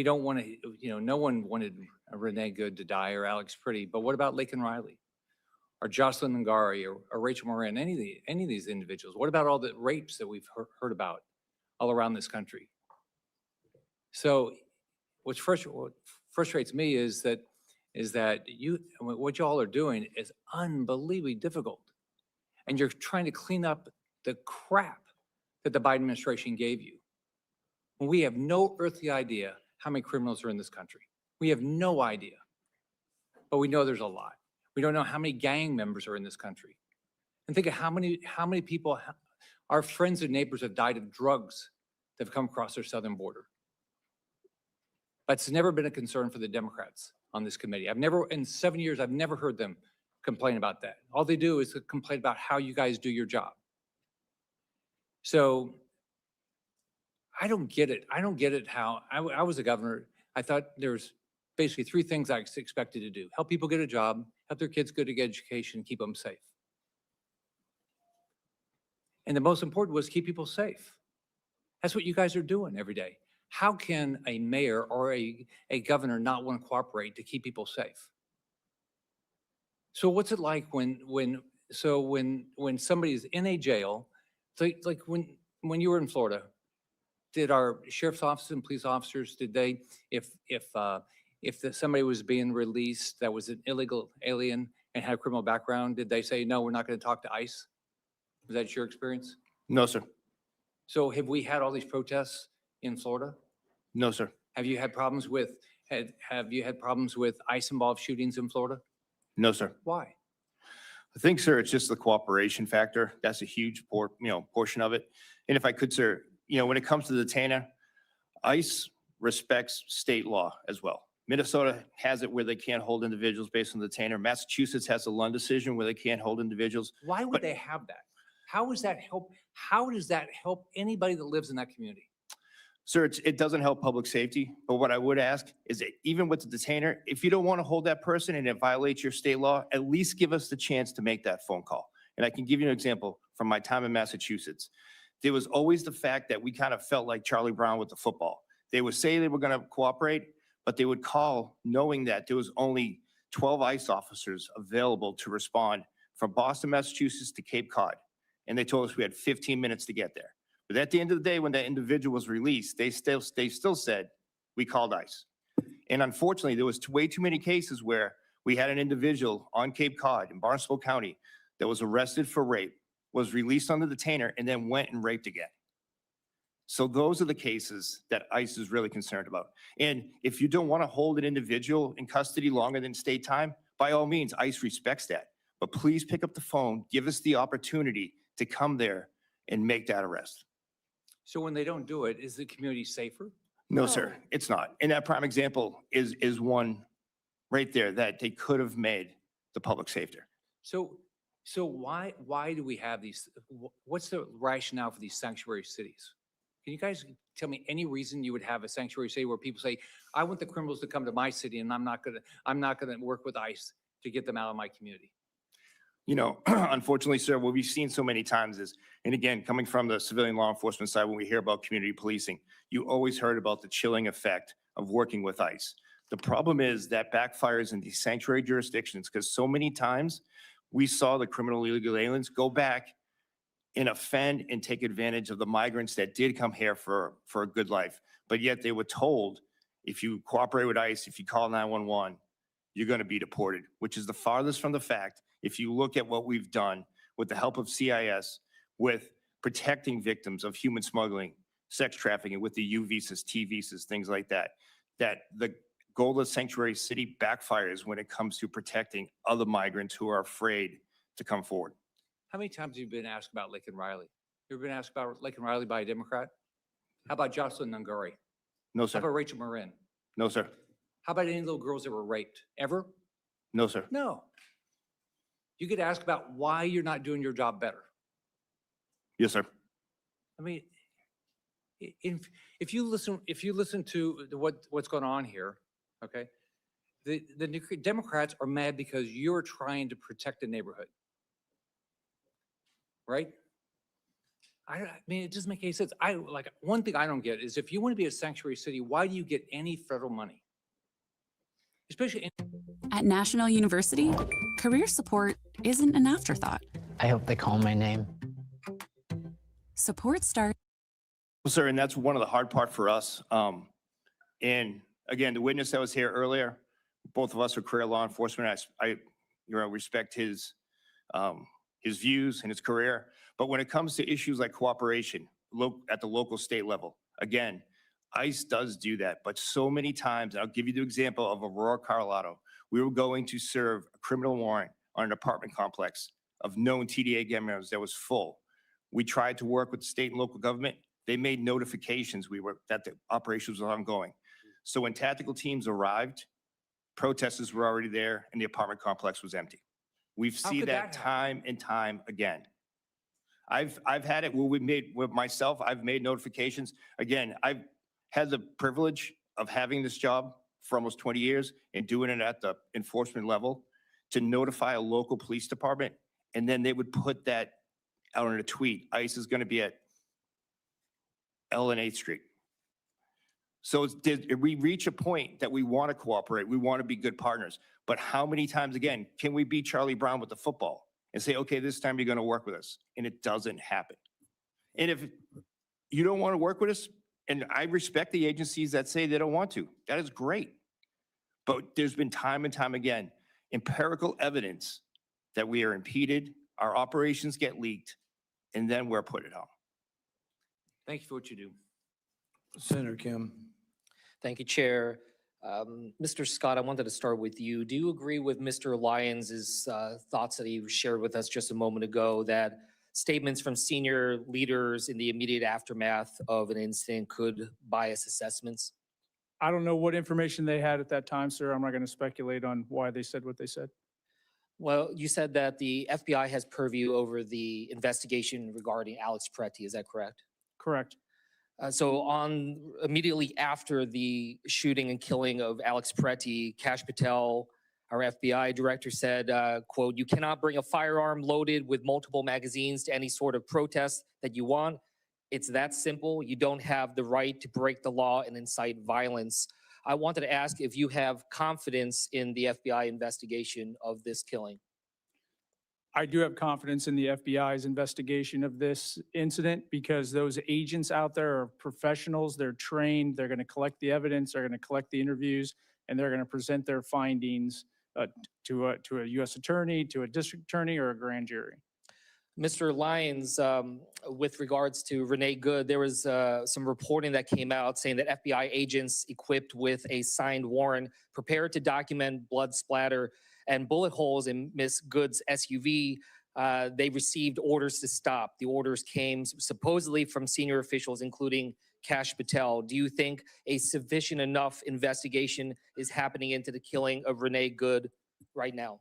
don't want to, no one wanted Renee Good to die or Alex Pretty, but what about Laken Riley or Jocelyn Ngari or Rachel Moran, any of these individuals? What about all the rapes that we've heard about all around this country? So what frustrates me is that what y'all are doing is unbelievably difficult. And you're trying to clean up the crap that the Biden administration gave you. When we have no earthly idea how many criminals are in this country. We have no idea, but we know there's a lot. We don't know how many gang members are in this country. And think of how many people, our friends and neighbors have died of drugs that have come across our southern border. That's never been a concern for the Democrats on this committee. In 7 years, I've never heard them complain about that. All they do is complain about how you guys do your job. So I don't get it. I don't get it how, I was a governor. I thought there's basically 3 things I expected to do. Help people get a job, help their kids go to education, keep them safe. And the most important was keep people safe. That's what you guys are doing every day. How can a mayor or a governor not want to cooperate to keep people safe? So what's it like when somebody's in a jail, like when you were in Florida, did our sheriff's office and police officers, did they, if somebody was being released that was an illegal alien and had a criminal background, did they say, no, we're not going to talk to ICE? Was that your experience? No, sir. So have we had all these protests in Florida? No, sir. Have you had problems with ICE involved shootings in Florida? No, sir. Why? I think, sir, it's just the cooperation factor. That's a huge portion of it. And if I could, sir, when it comes to the detainer, ICE respects state law as well. Minnesota has it where they can't hold individuals based on the detainer. Massachusetts has the Lund decision where they can't hold individuals. Why would But- they have that? How does that help? How does that help anybody that lives in that community? Sir, it doesn't help public safety, but what I would ask is that even with the detainer, if you don't want to hold that person and it violates your state law, at least give us the chance to make that phone call. And I can give you an example from my time in Massachusetts. There was always the fact that we kind of felt like Charlie Brown with the football. They would say they were going to cooperate, but they would call knowing that there was only 12 ICE officers available to respond from Boston, Massachusetts to Cape Cod. And they told us we had 15 minutes to get there. But at the end of the day, when that individual was released, they still said, we called ICE. And unfortunately, there was way too many cases where we had an individual on Cape Cod in Barnstable County that was arrested for rape, was released on the detainer, and then went and raped again. So those are the cases that ICE is really concerned about. And if you don't want to hold an individual in custody longer than state time, by all means, ICE respects that. But please pick up the phone, give us the opportunity to come there and make that arrest. So when they don't do it, is the community safer? No, sir, it's not. And that prime example is one right there that they could have made the public safer. So why do we have these? What's the rationale for these sanctuary cities? Can you guys tell me any reason you would have a sanctuary city where people say, I want the criminals to come to my city and I'm not gonna work with ICE to get them out of my community? You know, unfortunately, sir, what we've seen so many times is, and again, coming from the civilian law enforcement side, when we hear about community policing, you always heard about the chilling effect of working with ICE. The problem is that backfires in these sanctuary jurisdictions because so many times we saw the criminal illegal aliens go back and offend and take advantage of the migrants that did come here for a good life. But yet they were told, if you cooperate with ICE, if you call 911, you're going to be deported, which is the farthest from the fact. If you look at what we've done with the help of CIS, with protecting victims of human smuggling, sex trafficking, with the U visas, T visas, things like that, that the goal of Sanctuary City backfires when it comes to protecting other migrants who are afraid to come forward. How many times have you been asked about Lincoln Riley? You ever been asked about Lincoln Riley by a Democrat? How about Jocelyn Nungari? No, How sir. about Rachel Marin? No, sir. How about any little girls that were raped? Ever? No, sir. No. You get asked about why you're not doing your job better. Yes, sir. I mean, if you listen to what's going on here, okay, the Democrats are mad because you're trying to protect the neighborhood, right? I mean, it doesn't make any sense. One thing I don't get is if you want to be a sanctuary city, why do you get any federal money? Especially At National University, career support isn't an afterthought. I hope they call my name. Support starts. Well, sir, and that's one of the hard part for us. And again, the witness that was here earlier, both of us are career law enforcement. I respect his views and his career. But when it comes to issues like cooperation at the local state level, again, ICE does do that. But so many times, and I'll give you the example of Aurora, Colorado. We were going to serve a criminal warrant on an apartment complex of known TDA gang members that was full. We tried to work with the state and local government. They made notifications that the operations were ongoing. So when tactical teams arrived, protesters were already there and the apartment complex was empty. We've How seen could that that time and time again. I've had it where I've made notifications. Again, I've had the privilege of having this job for almost 20 years and doing it at the enforcement level to notify a local police department. And then they would put that out on a tweet. ICE is going to be at L and 8th Street. So we reach a point that we want to cooperate. We want to be good partners. But how many times, again, can we beat Charlie Brown with the football and say, okay, this time you're going to work with us? And it doesn't happen. And if you don't want to work with us, and I respect the agencies that say they don't want to, that is great. But there's been time and time again, empirical evidence that we are impeded, our operations get leaked, and then we're put at home. thank you for what you do. Senator Kim. Thank you, Chair. Mr. Scott, I wanted to start with you. Do you agree with Mr. Lyons' thoughts that he shared with us just a moment ago that statements from senior leaders in the immediate aftermath of an incident could bias assessments? I don't know what information they had at that time, sir. I'm not going to speculate on why they said what they said. Well, you said that the FBI has purview over the investigation regarding Alex Pretti. Is that correct? Correct. So immediately after the shooting and killing of Alex Pretti, Kash Patel, our FBI director, said, quote, "You cannot bring a firearm loaded with multiple magazines to any sort of protest that you want. It's that simple. You don't have the right to break the law and incite violence." I wanted to ask if you have confidence in the FBI investigation of this killing. I do have confidence in the FBI's investigation of this incident because those agents out there are professionals. They're trained. They're going to collect the evidence. They're going to collect the interviews, and they're going to present their findings to a U.S. attorney, to a district attorney, or a grand jury. Mr. Lyons, with regards to Renee Good, there was some reporting that came out saying that FBI agents equipped with a signed warrant prepared to document blood splatter and bullet holes in Miss Good's SUV. They received orders to stop. The orders came supposedly from senior officials, including Kash Patel. Do you think a sufficient enough investigation is happening into the killing of Renee Good right now?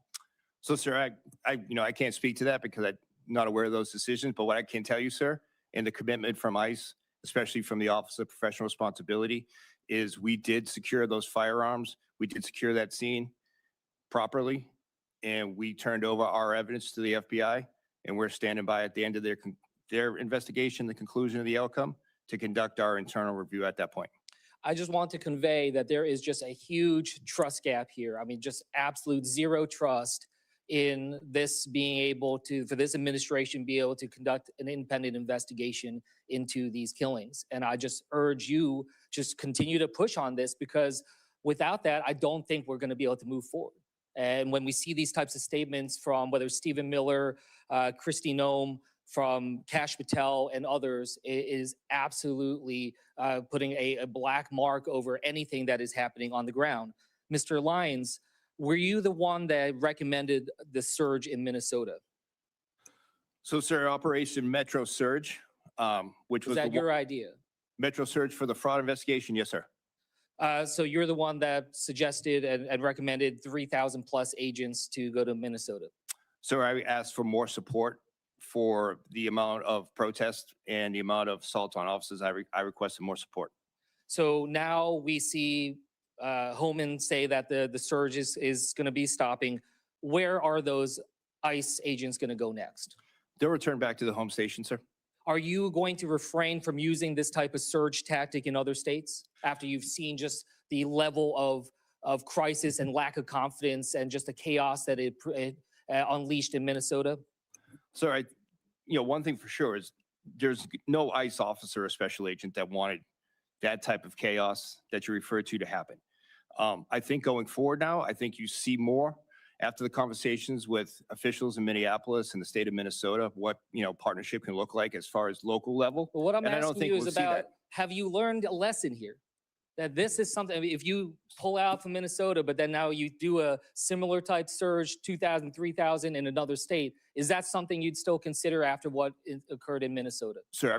So, sir, I can't speak to that because I'm not aware of those decisions. But what I can tell you, sir, and the commitment from ICE, especially from the Office of Professional Responsibility, is we did secure those firearms. We did secure that scene properly, and we turned over our evidence to the FBI, and we're standing by at the end of their investigation, the conclusion of the outcome, to conduct our internal review at that point. I just want to convey that there is just a huge trust gap here. I mean, just absolute zero trust in this being able to, for this administration, be able to conduct an independent investigation into these killings. And I just urge you, just continue to push on this, because without that, I don't think we're going to be able to move forward. And when we see these types of statements from whether Stephen Miller, Kristi Noem, from Kash Patel and others, it is absolutely putting a black mark over anything that is happening on the ground. Mr. Lyons, were you the one that recommended the surge in Minnesota? So, sir, Operation Metro Surge, which was that your idea? Metro Surge for the fraud investigation, yes, sir. So you're the one that suggested and recommended 3,000 plus agents to go to Minnesota. Sir, I asked for more support for the amount of protest and the amount of assault on officers. I requested more support. So now we see Homeland say that the surge is going to be stopping. Where are those ICE agents going to go next? They'll return back to the home station, sir. Are you going to refrain from using this type of surge tactic in other states after you've seen just the level of crisis and lack of confidence and just the chaos that it unleashed in Minnesota? Sir, one thing for sure is there's no ICE officer or special agent that wanted that type of chaos that you referred to happen. I think going forward now, I think you see more after the conversations with officials in Minneapolis and the state of Minnesota, what partnership can look like as far as local level. But what I'm And I don't asking think you we'll is see about, that. have you learned a lesson here? That this is something, I mean, if you pull out from Minnesota, but then now you do a similar type surge, 2,000, 3,000 in another state, is that something you'd still consider after what occurred in Minnesota? Sir,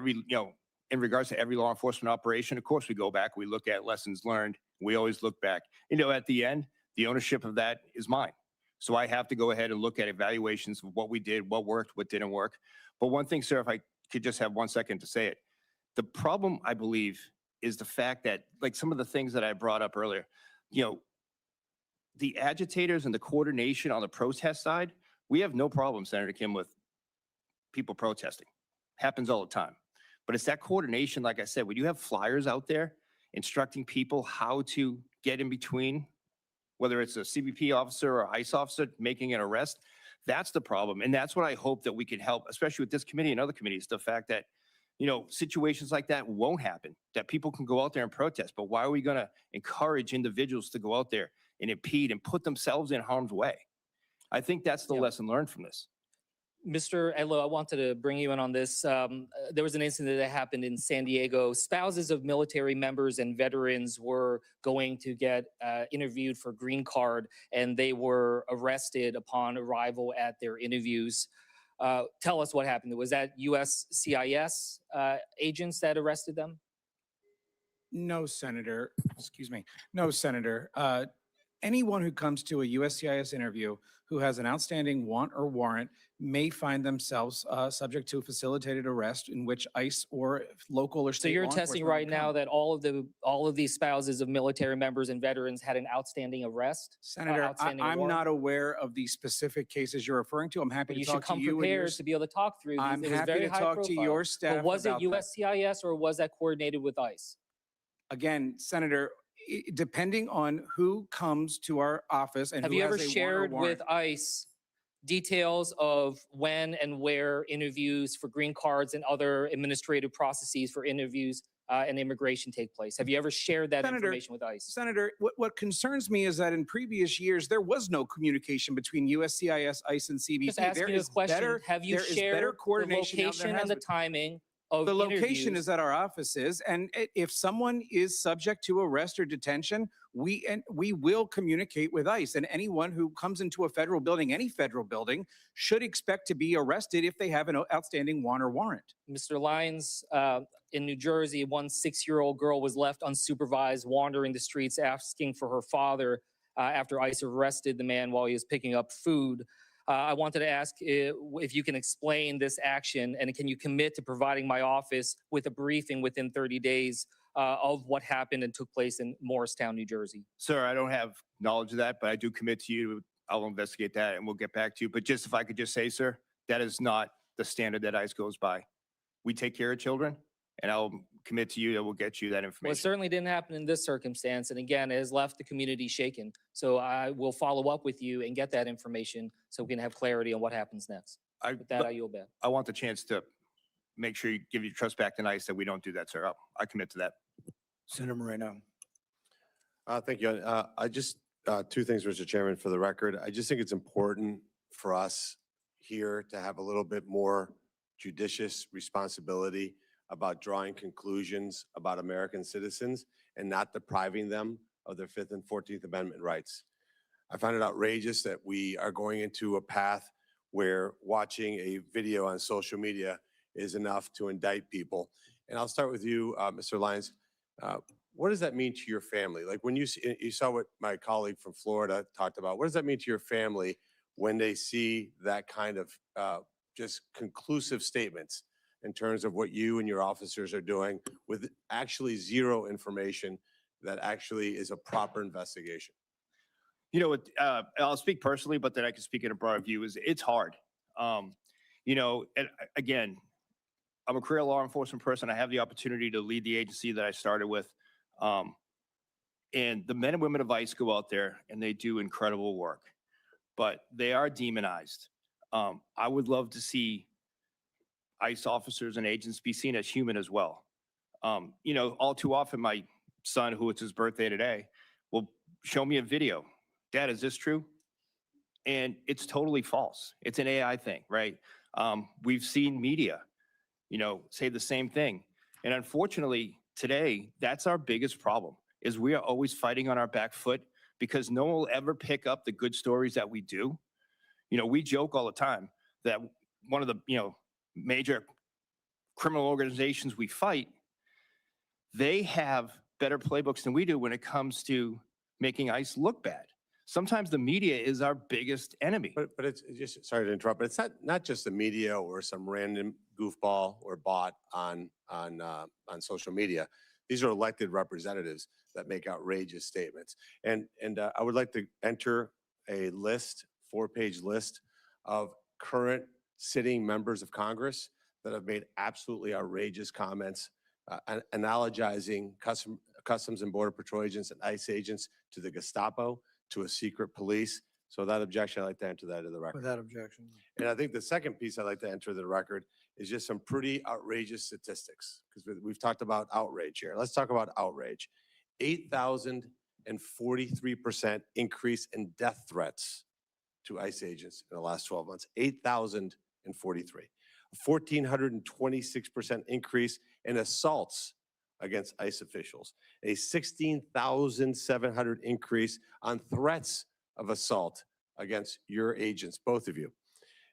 in regards to every law enforcement operation, of course, we go back, we look at lessons learned. We always look back. At the end, the ownership of that is mine. So I have to go ahead and look at evaluations of what we did, what worked, what didn't work. But one thing, sir, if I could just have 1 second to say it. The problem, I believe, is the fact that, like some of the things that I brought up earlier, the agitators and the coordination on the protest side, we have no problem, Senator Kim, with people protesting. Happens all the time. But it's that coordination, like I said, when you have flyers out there instructing people how to get in between, whether it's a CBP officer or ICE officer making an arrest, that's the problem. And that's what I hope that we can help, especially with this committee and other committees, the fact that, situations like that won't happen, that people can go out there and protest. But why are we going to encourage individuals to go out there and impede and put themselves in harm's way? I think that's the lesson learned from this. Mr. Edlow, I wanted to bring you in on this. There was an incident that happened in San Diego. Spouses of military members and veterans were going to get interviewed for green card, and they were arrested upon arrival at their interviews. Tell us what happened. Was that USCIS agents that arrested them? No, Senator, excuse me. No, Senator. Anyone who comes to a USCIS interview who has an outstanding want or warrant may find themselves subject to a facilitated arrest in which ICE or local or So state you're law attesting enforcement right would now come. that all of these spouses of military members and veterans had an outstanding arrest? Senator, outstanding I'm warrant? not aware of the specific cases you're referring to. I'm happy Well, to you should talk to come you and your prepared to be able to talk through these. I'm It was happy very to high talk to profile. your staff But was it about that. USCIS or was that coordinated with ICE? Again, Senator, depending on who comes to our office and Have who you has ever a warrant or shared warrant. with ICE details of when and where interviews for green cards and other administrative processes for interviews and immigration take place? Have you ever shared that Senator, information with ICE? Senator, what concerns me is that in previous years, there was no communication between USCIS, ICE, and CBP. Just asking you a question. Have you there is better shared the coordination now than location there has and the been. timing of The location interviews? is at our offices, and if someone is subject to arrest or detention, we will communicate with ICE. And anyone who comes into a federal building, any federal building, should expect to be arrested if they have an outstanding want or warrant. Mr. Lyons, in New Jersey, one 6-year-old girl was left unsupervised, wandering the streets asking for her father after ICE arrested the man while he was picking up food. I wanted to ask if you can explain this action, and can you commit to providing my office with a briefing within 30 days of what happened and took place in Morristown, New Jersey? Sir, I don't have knowledge of that, but I do commit to you. I'll investigate that and we'll get back to you. But just if I could just say, sir, that is not the standard that ICE goes by. We take care of children, and I'll commit to you that we'll get you that Well, it information. certainly didn't happen in this circumstance. And again, it has left the community shaken. So I will follow up with you and get that information so we can have clarity on what happens next. With that, I yield back. I want the chance to make sure you give your trust back to ICE that we don't do that, sir. I commit to that. Senator Moreno. Thank you. I just, two things, Mr. Chairman, for the record. I just think it's important for us here to have a little bit more judicious responsibility about drawing conclusions about American citizens and not depriving them of their 5th and 14th Amendment rights. I find it outrageous that we are going into a path where watching a video on social media is enough to indict people. And I'll start with you, Mr. Lyons. What does that mean to your family? Like when you saw what my colleague from Florida talked about, what does that mean to your family when they see that kind of just conclusive statements in terms of what you and your officers are doing with actually zero information that actually is a proper investigation? You know what, I'll speak personally, but then I can speak in a broader view, is it's hard. You know, and again, I'm a career law enforcement person. I have the opportunity to lead the agency that I started with. And the men and women of ICE go out there and they do incredible work, but they are demonized. I would love to see ICE officers and agents be seen as human as well. You know, all too often, my son, who it's his birthday today, will show me a video. Dad, is this true? And it's totally false. It's an AI thing, right? We've seen media, you know, say the same thing. And unfortunately, today, that's our biggest problem, is we are always fighting on our back foot because no one will ever pick up the good stories that we do. You know, we joke all the time that one of the, you know, major criminal organizations we fight, they have better playbooks than we do when it comes to making ICE look bad. Sometimes the media is our biggest enemy. But it's just, sorry to interrupt, but it's not just the media or some random goofball or bot on social media. These are elected representatives that make outrageous statements. And I would like to enter a list, 4-page list of current sitting members of Congress that have made absolutely outrageous comments, analogizing Customs and Border Patrol agents and ICE agents to the Gestapo, to a secret police. So that objection, I'd like to enter that in the record. Without objection. And I think the second piece I'd like to enter the record is just some pretty outrageous statistics, because we've talked about outrage here. Let's talk about outrage. 8,043% increase in death threats to ICE agents in the last 12 months. 8,043. A 1,426% increase in assaults against ICE officials. A 16,700 increase on threats of assault against your agents, both of you.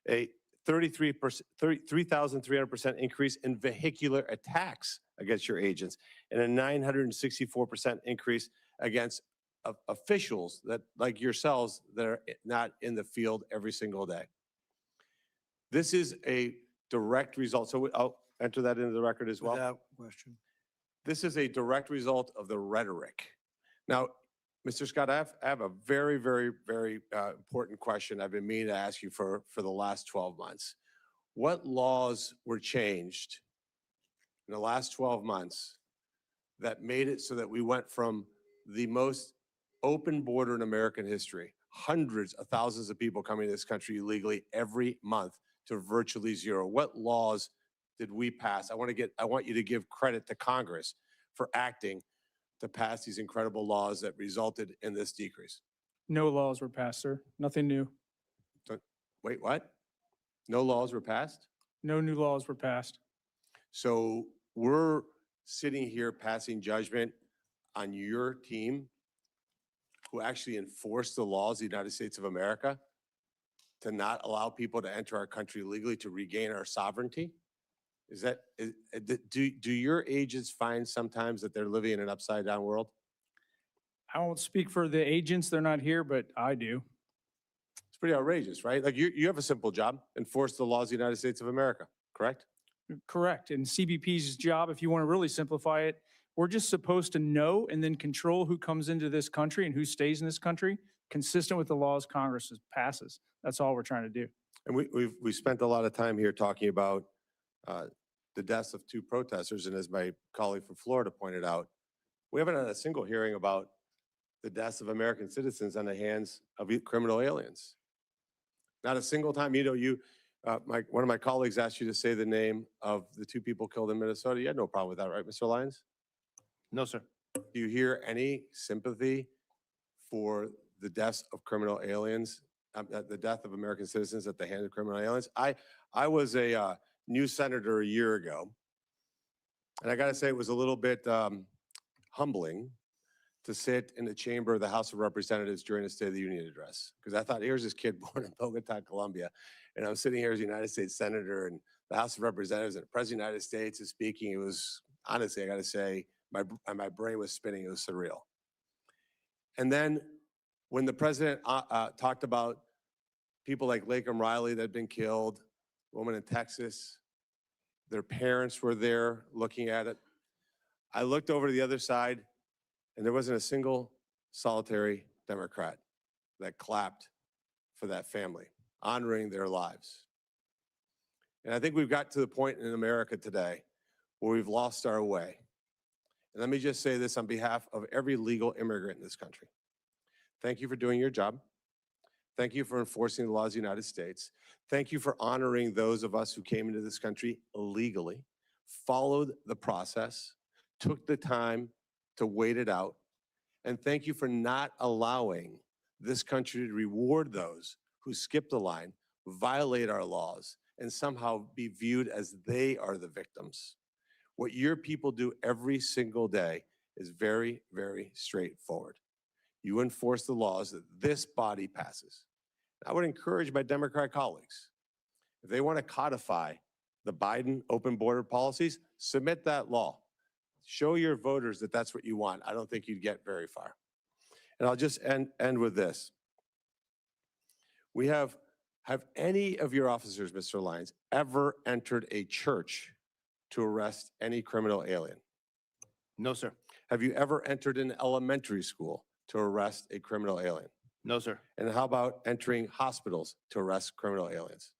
A 3,300% increase in vehicular attacks against your agents, and a 964% increase against officials that, like yourselves, that are not in the field every single day. This is a direct result. So I'll enter that into the record as well. Without question. This is a direct result of the rhetoric. Now, Mr. Scott, I have a very, very, very important question I've been meaning to ask you for the last 12 months. What laws were changed in the last 12 months that made it so that we went from the most open border in American history, hundreds of thousands of people coming to this country illegally every month, to virtually zero? What laws did we pass? I want you to give credit to Congress for acting to pass these incredible laws that resulted in this decrease. No laws were passed, sir. Nothing new. Wait, what? No laws were passed? No new laws were passed. So we're sitting here passing judgment on your team who actually enforced the laws of the United States of America to not allow people to enter our country legally to regain our sovereignty? Do your agents find sometimes that they're living in an upside down world? I won't speak for the agents. They're not here, but I do. It's pretty outrageous, right? Like you have a simple job, enforce the laws of the United States of America, correct? Correct. And CBP's job, if you want to really simplify it, we're just supposed to know and then control who comes into this country and who stays in this country, consistent with the laws Congress passes. That's all we're trying to do. And we've spent a lot of time here talking about the deaths of 2 protesters. And as my colleague from Florida pointed out, we haven't had a single hearing about the deaths of American citizens on the hands of criminal aliens. Not a single time. You know, one of my colleagues asked you to say the name of the 2 people killed in Minnesota. You had no problem with that, right, Mr. Lyons? No, sir. Do you hear any sympathy for the deaths of criminal aliens, the death of American citizens at the hands of criminal aliens? I was a new senator a year ago, and I got to say it was a little bit humbling to sit in the chamber of the House of Representatives during the State of the Union address, because I thought, here's this kid born in Bogota, Colombia, and I'm sitting here as a United States senator, and the House of Representatives and the President of the United States is speaking. It was, honestly, I got to say, my brain was spinning. It was surreal. And then when the president talked about people like Lakem Riley that had been killed, a woman in Texas, their parents were there looking at it. I looked over to the other side, and there wasn't a single solitary Democrat that clapped for that family, honoring their lives. And I think we've got to the point in America today where we've lost our way. And let me just say this on behalf of every legal immigrant in this country. Thank you for doing your job. Thank you for enforcing the laws of the United States. Thank you for honoring those of us who came into this country illegally, followed the process, took the time to wait it out. And thank you for not allowing this country to reward those who skip the line, violate our laws, and somehow be viewed as they are the victims. What your people do every single day is very, very straightforward. You enforce the laws that this body passes. I would encourage my Democrat colleagues, if they want to codify the Biden open border policies, submit that law. Show your voters that that's what you want. I don't think you'd get very far. And I'll just end with this. Have any of your officers, Mr. Lyons, ever entered a church to arrest any criminal alien? No, sir. Have you ever entered an elementary school to arrest a criminal alien? No, sir. And how about entering hospitals to arrest criminal aliens?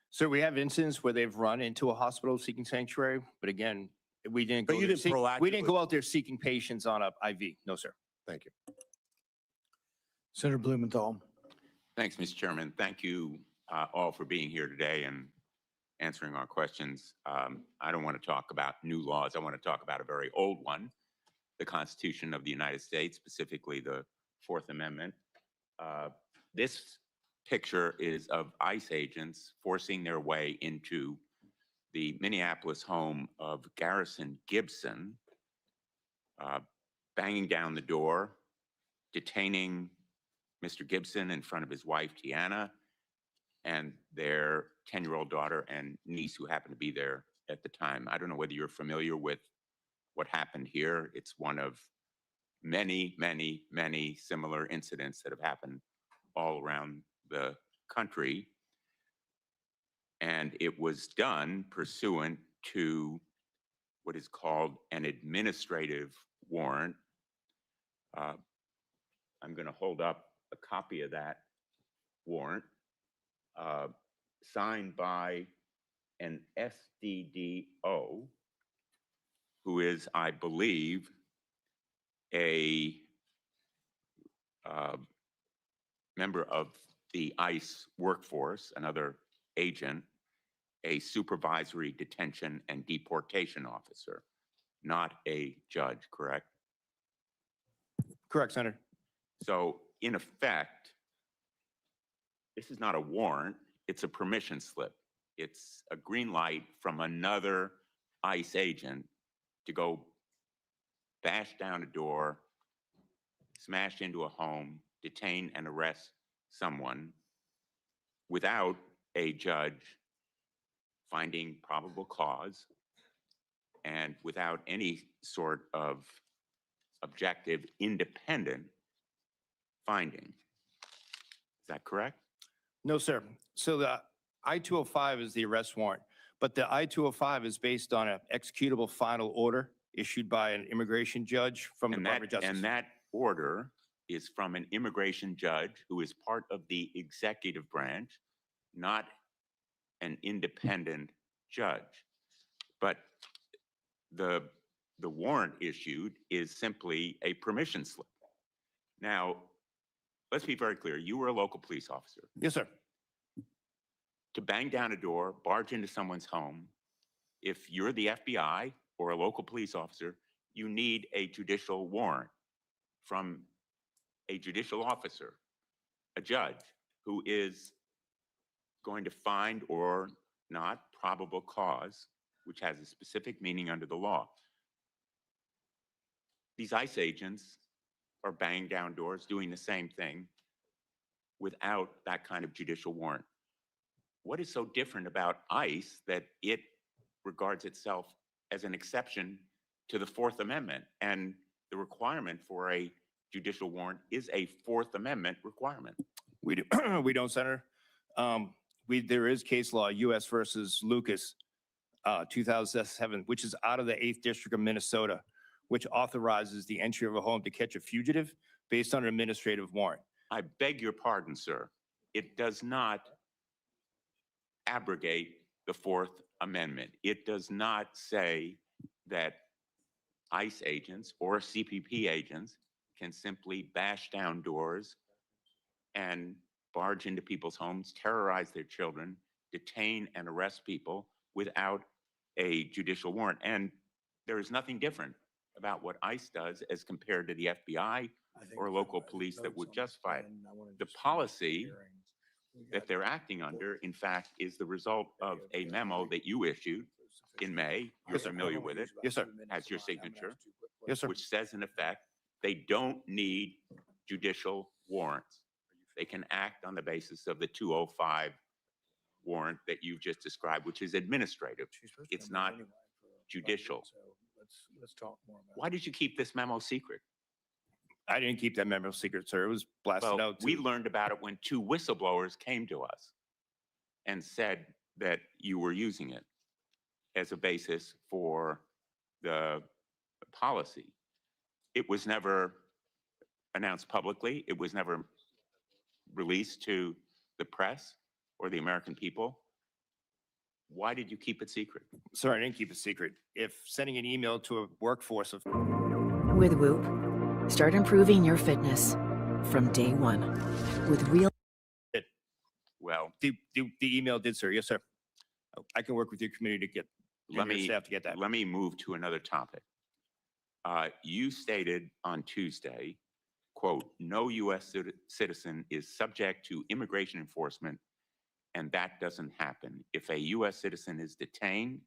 So we have incidents where they've run into a hospital seeking sanctuary, but again, we didn't But go you there didn't we didn't proactively- go out there seeking patients on a IV. No, sir. Thank you. Senator Blumenthal. Thanks, Mr. Chairman. Thank you all for being here today and answering our questions. I don't want to talk about new laws. I want to talk about a very old one, the Constitution of the United States, specifically the Fourth Amendment. This picture is of ICE agents forcing their way into the Minneapolis home of Garrison Gibson, banging down the door, detaining Mr. Gibson in front of his wife, Tiana, and their 10-year-old daughter and niece who happened to be there at the time. I don't know whether you're familiar with what happened here. It's one of many, many, many similar incidents that have happened all around the country. And it was done pursuant to what is called an administrative warrant. I'm going to hold up a copy of that warrant, signed by an SDDO, who is, I believe, a member of the ICE workforce, another agent, a supervisory detention and deportation officer, not a judge, correct? Correct, Senator. So in effect, this is not a warrant, it's a permission slip. It's a green light from another ICE agent to go bash down a door, smash into a home, detain and arrest someone without a judge finding probable cause and without any sort of objective, independent finding. Is that correct? No, sir. So the I-205 is the arrest warrant, but the I-205 is based on an executable final order issued by an immigration judge from the Department of Justice. And that order is from an immigration judge who is part of the executive branch, not an independent judge. But the warrant issued is simply a permission slip. Now, let's be very clear. You were a local police officer. Yes, sir. To bang down a door, barge into someone's home, if you're the FBI or a local police officer, you need a judicial warrant from a judicial officer, a judge, who is going to find or not probable cause, which has a specific meaning under the law. These ICE agents are banging down doors, doing the same thing without that kind of judicial warrant. What is so different about ICE that it regards itself as an exception to the Fourth Amendment? And the requirement for a judicial warrant is a Fourth Amendment requirement. We do, we don't, Senator. There is case law, U.S. versus Lucas, 2007, which is out of the 8th District of Minnesota, which authorizes the entry of a home to catch a fugitive based on an administrative warrant. I beg your pardon, sir. It does not abrogate the Fourth Amendment. It does not say that ICE agents or CPP agents can simply bash down doors and barge into people's homes, terrorize their children, detain and arrest people without a judicial warrant. And there is nothing different about what ICE does as compared to the FBI or local police that would justify it. The policy that they're acting under, in fact, is the result of a memo that you issued in May. You're familiar with it. Yes, sir. Has your signature. Yes, sir. Which says, in effect, they don't need judicial warrants. They can act on the basis of the 205 warrant that you've just described, which is administrative. It's not judicial. Let's talk more about it. Why did you keep this memo secret? I didn't keep that memo secret, sir. It was blasted Well, out. we learned about it when 2 whistleblowers came to us and said that you were using it as a basis for the policy. It was never announced publicly. It was never released to the press or the American people. Why did you keep it secret? Sir, I didn't keep it secret. If sending an email to a workforce of... With Whoop, start improving your fitness from day one with real... Well, the email did, sir. Yes, sir. I can work with your committee to get let your me staff to get that. Let me move to another topic. You stated on Tuesday, quote, "No U.S. citizen is subject to immigration enforcement, and that doesn't happen. If a U.S. citizen is detained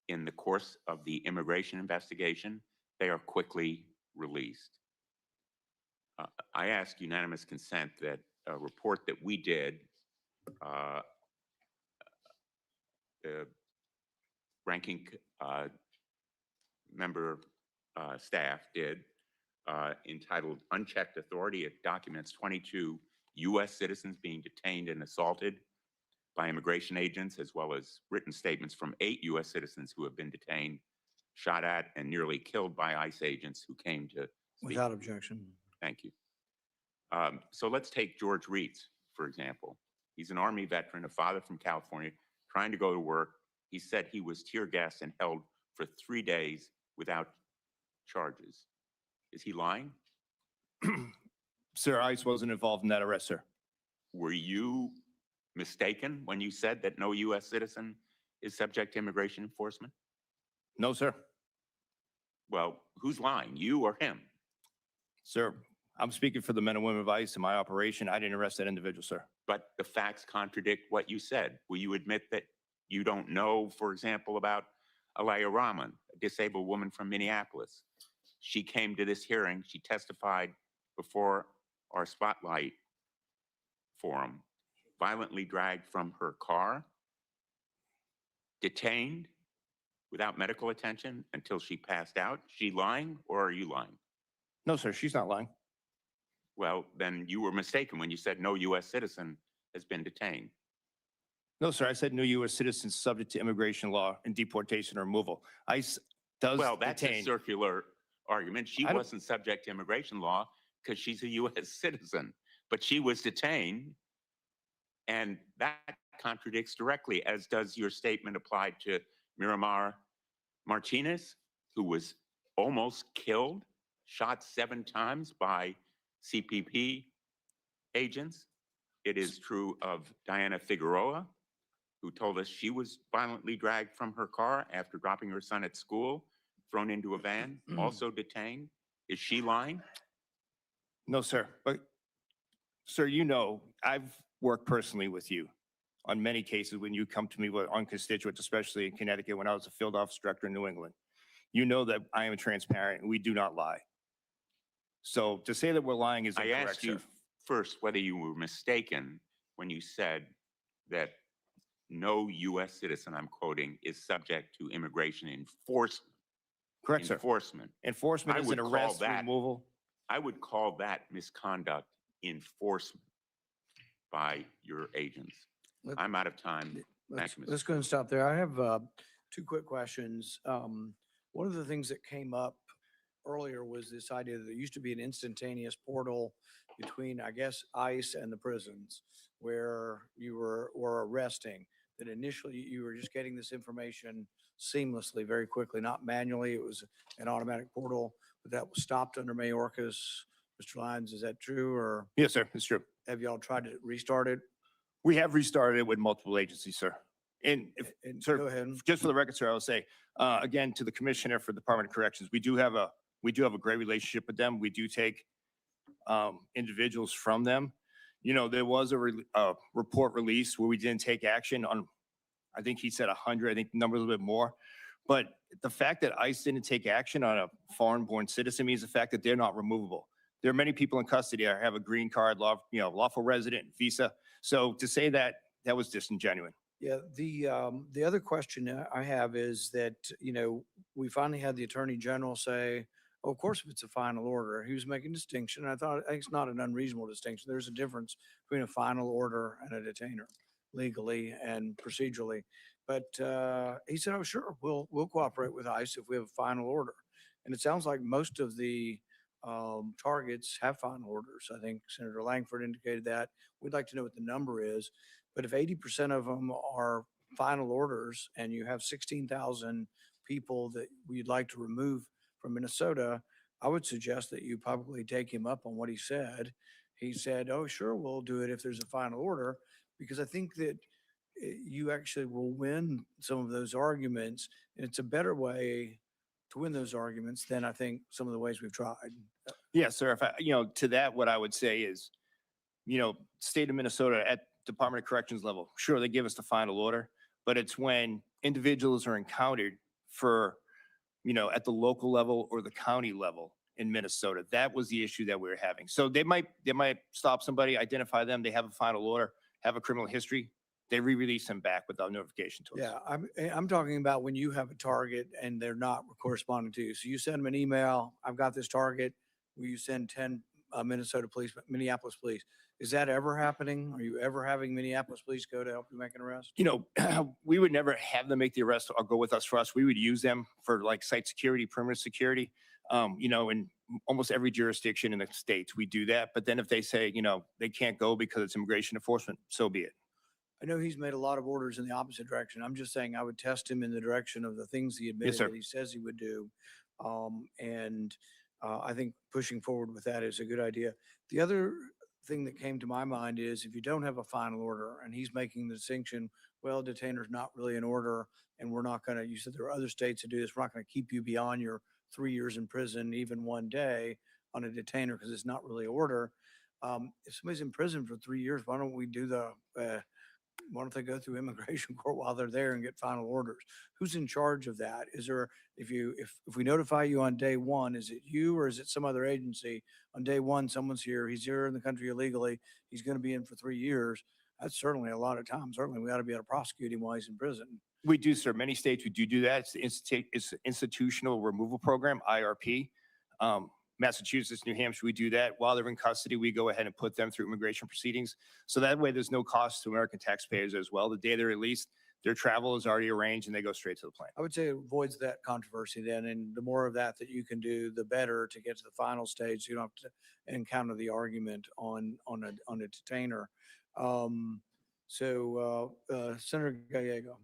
in the course of the immigration investigation, they are quickly released." I ask unanimous consent that a report that we did the ranking member staff did, entitled Unchecked Authority. It documents 22 U.S. citizens being detained and assaulted by immigration agents, as well as written statements from 8 U.S. citizens who have been detained, shot at, and nearly killed by ICE agents who came to speak. Without objection. Thank you. So let's take George Reitz, for example. He's an Army veteran, a father from California, trying to go to work. He said he was tear gassed and held for 3 days without charges. Is he lying? Sir, ICE wasn't involved in that arrest, sir. Were you mistaken when you said that no U.S. citizen is subject to immigration enforcement? No, sir. Well, who's lying, you or him? Sir, I'm speaking for the men and women of ICE in my operation. I didn't arrest that individual, sir. But the facts contradict what you said. Will you admit that you don't know, for example, about Alaya Rahman, a disabled woman from Minneapolis? She came to this hearing. She testified before our Spotlight forum, violently dragged from her car, detained without medical attention until she passed out. She lying, or are you lying? No, sir, she's not lying. Well, then you were mistaken when you said no U.S. citizen has been detained. No, sir, I said no U.S. citizens subject to immigration law and deportation or removal. ICE does Well, that's detain. a circular argument. She I don't- wasn't subject to immigration law because she's a U.S. citizen, but she was detained, and that contradicts directly, as does your statement applied to Miramar Martinez, who was almost killed, shot 7 times by CPP agents. It is true of Diana Figueroa, who told us she was violently dragged from her car after dropping her son at school, thrown into a van, also detained. Is she lying? No, sir. But, sir, you know, I've worked personally with you on many cases when you come to me on constituents, especially in Connecticut when I was a field office director in New England. You know that I am transparent and we do not lie. So to say that we're lying is I incorrect, asked you sir. first whether you were mistaken when you said that no U.S. citizen, I'm quoting, is subject to immigration enforcement. Correct, sir. Enforcement. Enforcement I is would an call arrest, that- removal. I would call that misconduct enforcement by your agents. Let- I'm out of time. Let's, Thank you, Mr. let's go and stop there. I have 2 quick questions. One of the things that came up earlier was this idea that there used to be an instantaneous portal between, I guess, ICE and the prisons where you were arresting, that initially you were just getting this information seamlessly, very quickly, not manually. It was an automatic portal, but that was stopped under Mayorkas. Mr. Lyons, is that true, or Yes, sir, it's true. have y'all tried to restart it? We have restarted it with multiple agencies, sir. And if, And sir, go ahead. just for the record, sir, I'll say, again, to the Commissioner for Department of Corrections, we do have a great relationship with them. We do take individuals from them. You know, there was a report released where we didn't take action on, I think he said 100, I think the number is a little bit more. But the fact that ICE didn't take action on a foreign-born citizen means the fact that they're not removable. There are many people in custody that have a green card, lawful resident, visa. So to say that, that was disingenuous. Yeah, the other question I have is that, we finally had the Attorney General say, oh, of course, if it's a final order. He was making a distinction. I think it's not an unreasonable distinction. There's a difference between a final order and a detainer legally and procedurally. But he said, oh, sure, we'll cooperate with ICE if we have a final order. And it sounds like most of the targets have final orders. I think Senator Langford indicated that. We'd like to know what the number is. But if 80% of them are final orders and you have 16,000 people that we'd like to remove from Minnesota, I would suggest that you publicly take him up on what he said. He said, oh, sure, we'll do it if there's a final order, because I think that you actually will win some of those arguments. And it's a better way to win those arguments than I think some of the ways we've tried. Yes, sir. If I, to that, what I would say is, state of Minnesota at Department of Corrections level, sure, they give us the final order, but it's when individuals are encountered for, at the local level or the county level in Minnesota. That was the issue that we were having. So they might stop somebody, identify them, they have a final order. have a criminal history, they re-release them back without notification to us. Yeah, I'm talking about when you have a target and they're not corresponding to you. So you send them an email, I've got this target, will you send 10 Minneapolis police? Is that ever happening? Are you ever having Minneapolis police go to help you make an arrest? You know, we would never have them make the arrest or go with us for us. We would use them for like site security, perimeter security. You know, in almost every jurisdiction in the states, we do that. But then if they say, you know, they can't go because it's immigration enforcement, so be it. I know he's made a lot of orders in the opposite direction. I'm just saying I would test him in the direction of the things he admitted sir. that he says he would do. I think pushing forward with that is a good idea. The other thing that came to my mind is if you don't have a final order and he's making the distinction, well, detainer's not really an order and we're not going to, you said there are other states that do this, we're not going to keep you beyond your 3 years in prison, even one day on a detainer because it's not really order. If somebody's in prison for 3 years, why don't we do why don't they go through immigration court while they're there and get final orders? Who's in charge of that? Is there, if we notify you on day one, is it you or is it some other agency? On day one, someone's here, he's here in the country illegally, he's going to be in for 3 years. That's certainly a lot of time. Certainly we ought to be able to prosecute him while he's in prison. We do, sir. Many states we do that. It's the institutional removal program, IRP. Massachusetts, New Hampshire, we do that. While they're in custody, we go ahead and put them through immigration proceedings. So that way there's no cost to American taxpayers as well. The day they're released, their travel is already arranged and they go straight to the plane. I would say it avoids that controversy then, and the more of that you can do, the better to get to the final stage. So you don't have to encounter the argument on a detainer. Senator Gallego.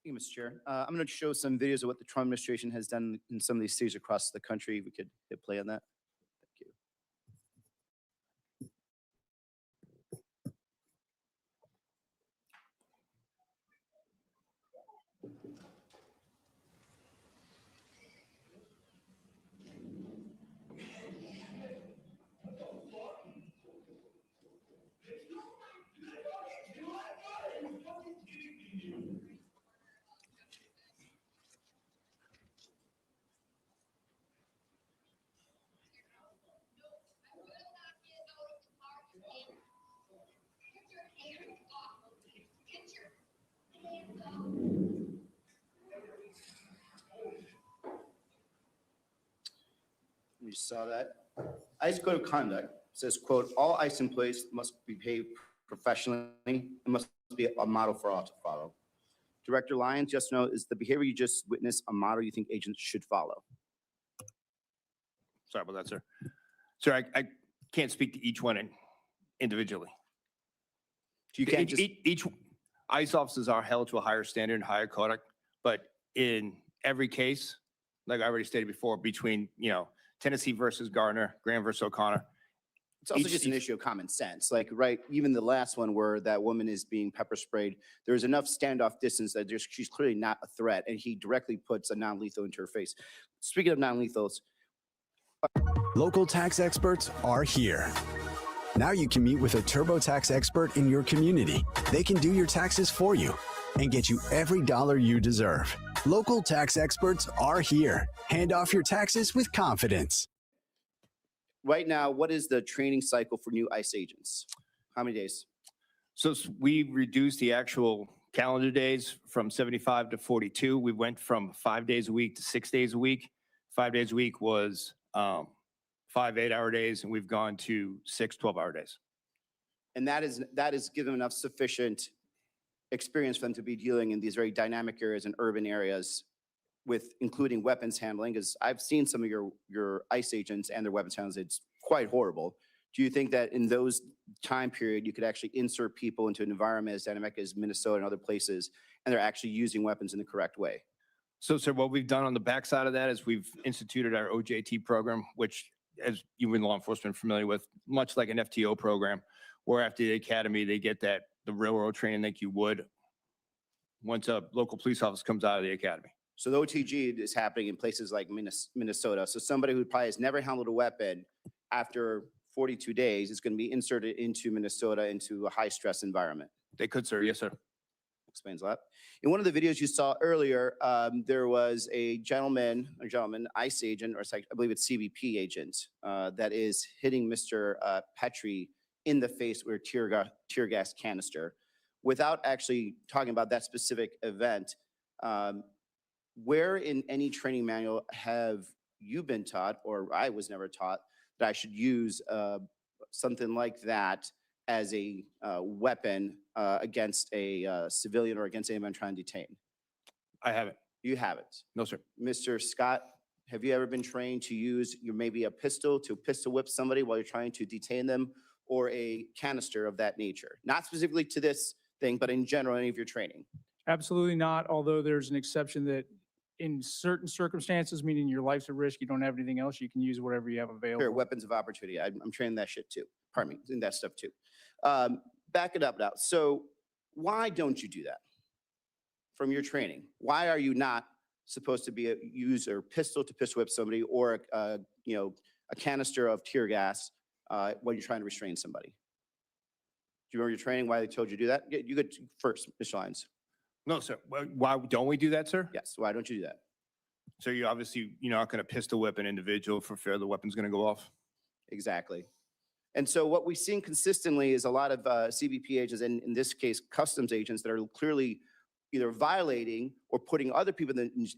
Thank you, Mr. Chair. I'm going to show some videos of what the Trump administration has done in some of these cities across the country. We could hit play on that. Thank you. You saw that. ICE Code of Conduct says, quote, all ICE employees must be paid professionally and must be a model for all to follow. Director Lyons, yes or no, is the behavior you just witnessed a model you think agents should follow? Sorry about that, sir. Sir, I can't speak to each one individually. So you can't each ICE officers are held to a higher standard and higher conduct, but in every case, like I already stated before, between, you know, Tennessee versus Gardner, Graham versus O'Connor. It's also just an issue of common sense. Like, right, even the last one where that woman is being pepper sprayed, there's enough standoff distance that she's clearly not a threat, and he directly puts a non-lethal into her face. Speaking of non-lethals. Local tax experts are here. Now you can meet with a TurboTax expert in your community. They can do your taxes for you and get you every dollar you deserve. Local tax experts are here. Hand off your taxes with confidence. Right now, what is the training cycle for new ICE agents? How many days? So we reduced the actual calendar days from 75 to 42. We went from 5 days a week to 6 days a week. 5 days a week was 5 8-hour days, and we've gone to 6 12-hour days. And that is given enough sufficient experience for them to be dealing in these very dynamic areas and urban areas with including weapons handling, because I've seen some of your ICE agents and their weapons handlers. It's quite horrible. Do you think that in those time period, you could actually insert people into an environment as dynamic as Minnesota and other places, and they're actually using weapons in the correct way? So, sir, what we've done on the backside of that is we've instituted our OJT program, which, as you in law enforcement are familiar with, much like an FTO program, where after the academy, they get the railroad training like you would once a local police officer comes out of the academy. So the OTG is happening in places like Minnesota. So somebody who probably has never handled a weapon after 42 days is going to be inserted into Minnesota into a high stress environment. They could, sir. Yes, sir. Explains a lot. In one of the videos you saw earlier, there was a gentleman, ICE agent, or I believe it's CBP agent, that is hitting Mr. Petrie in the face with a tear gas canister. Without actually talking about that specific event, where in any training manual have you been taught, or I was never taught, that I should use something like that as a weapon against a civilian or against anyone trying to detain? I haven't. You haven't. No, sir. Mr. Scott, have you ever been trained to use maybe a pistol to pistol whip somebody while you're trying to detain them, or a canister of that nature? Not specifically to this thing, but in general, any of your training? Absolutely not, although there's an exception that in certain circumstances, meaning your life's at risk, you don't have anything else, you can use whatever you have available. Sure, weapons of opportunity. I'm training that shit too. Pardon me, in that stuff too. Back it up now. So why don't you do that from your training? Why are you not supposed to be use a pistol to pistol whip somebody, or a canister of tear gas when you're trying to restrain somebody? Do you remember your training, why they told you to do that? You go first, Mr. Lyons. No, sir. Why don't we do that, sir? Yes, why don't you do that? So you're not going to pistol whip an individual for fear the weapon's going to go off? Exactly. And so what we've seen consistently is a lot of CBP agents, and in this case, customs agents, that are clearly either violating or putting other people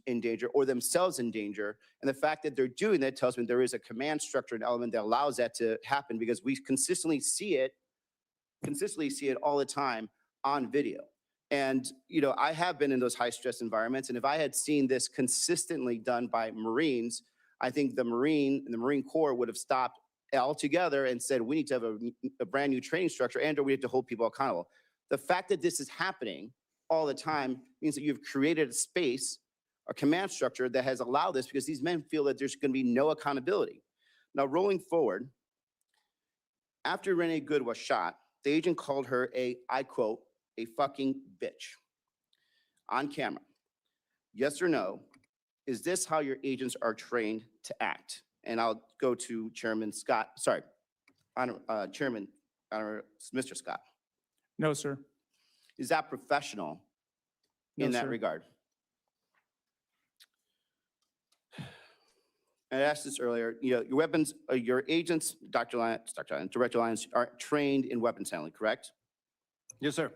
in danger, or themselves in danger. And the fact that they're doing that tells me there is a command structure and element that allows that to happen, because we consistently see it all the time on video. And, I have been in those high stress environments. And if I had seen this consistently done by Marines, I think the Marine Corps would have stopped altogether and said, we need to have a brand new training structure, and or we have to hold people accountable. The fact that this is happening all the time means that you've created a space, a command structure that has allowed this, because these men feel that there's going to be no accountability. Now, rolling forward, after Renee Good was shot, the agent called her I quote, a fucking bitch on camera. Yes or no? Is this how your agents are trained to act? And I'll go to Chairman Scott, Chairman, Mr. Scott. No, sir. Is that professional No, in that sir. regard? I asked this earlier, your weapons, your agents, Director Lyons, are trained in weapons handling, correct? Yes, sir.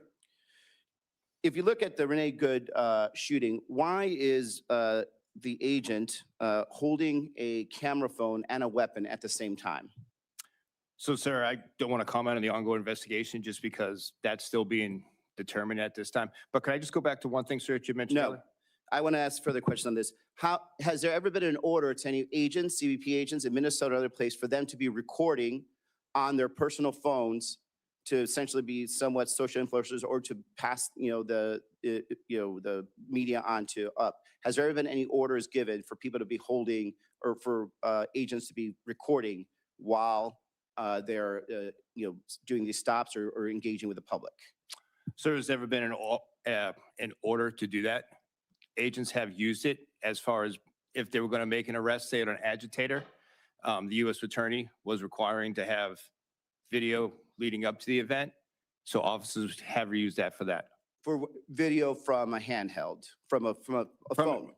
If you look at the Renee Good shooting, why is the agent holding a camera phone and a weapon at the same time? So, sir, I don't want to comment on the ongoing investigation just because that's still being determined at this time. But could I just go back to one thing, sir, that you mentioned No. earlier? I want to ask further questions on this. Has there ever been an order to any agents, CBP agents in Minnesota or other place, for them to be recording on their personal phones to essentially be somewhat social influencers, or to pass, the media on to up? Has there ever been any orders given for people to be holding, or for agents to be recording while they're, doing these stops or engaging with the public? Sir, has ever been an order to do that? Agents have used it as far as if they were going to make an arrest, say on an agitator. The U.S. attorney was requiring to have video leading up to the event. So officers have used that for that. For video from a handheld, from a phone?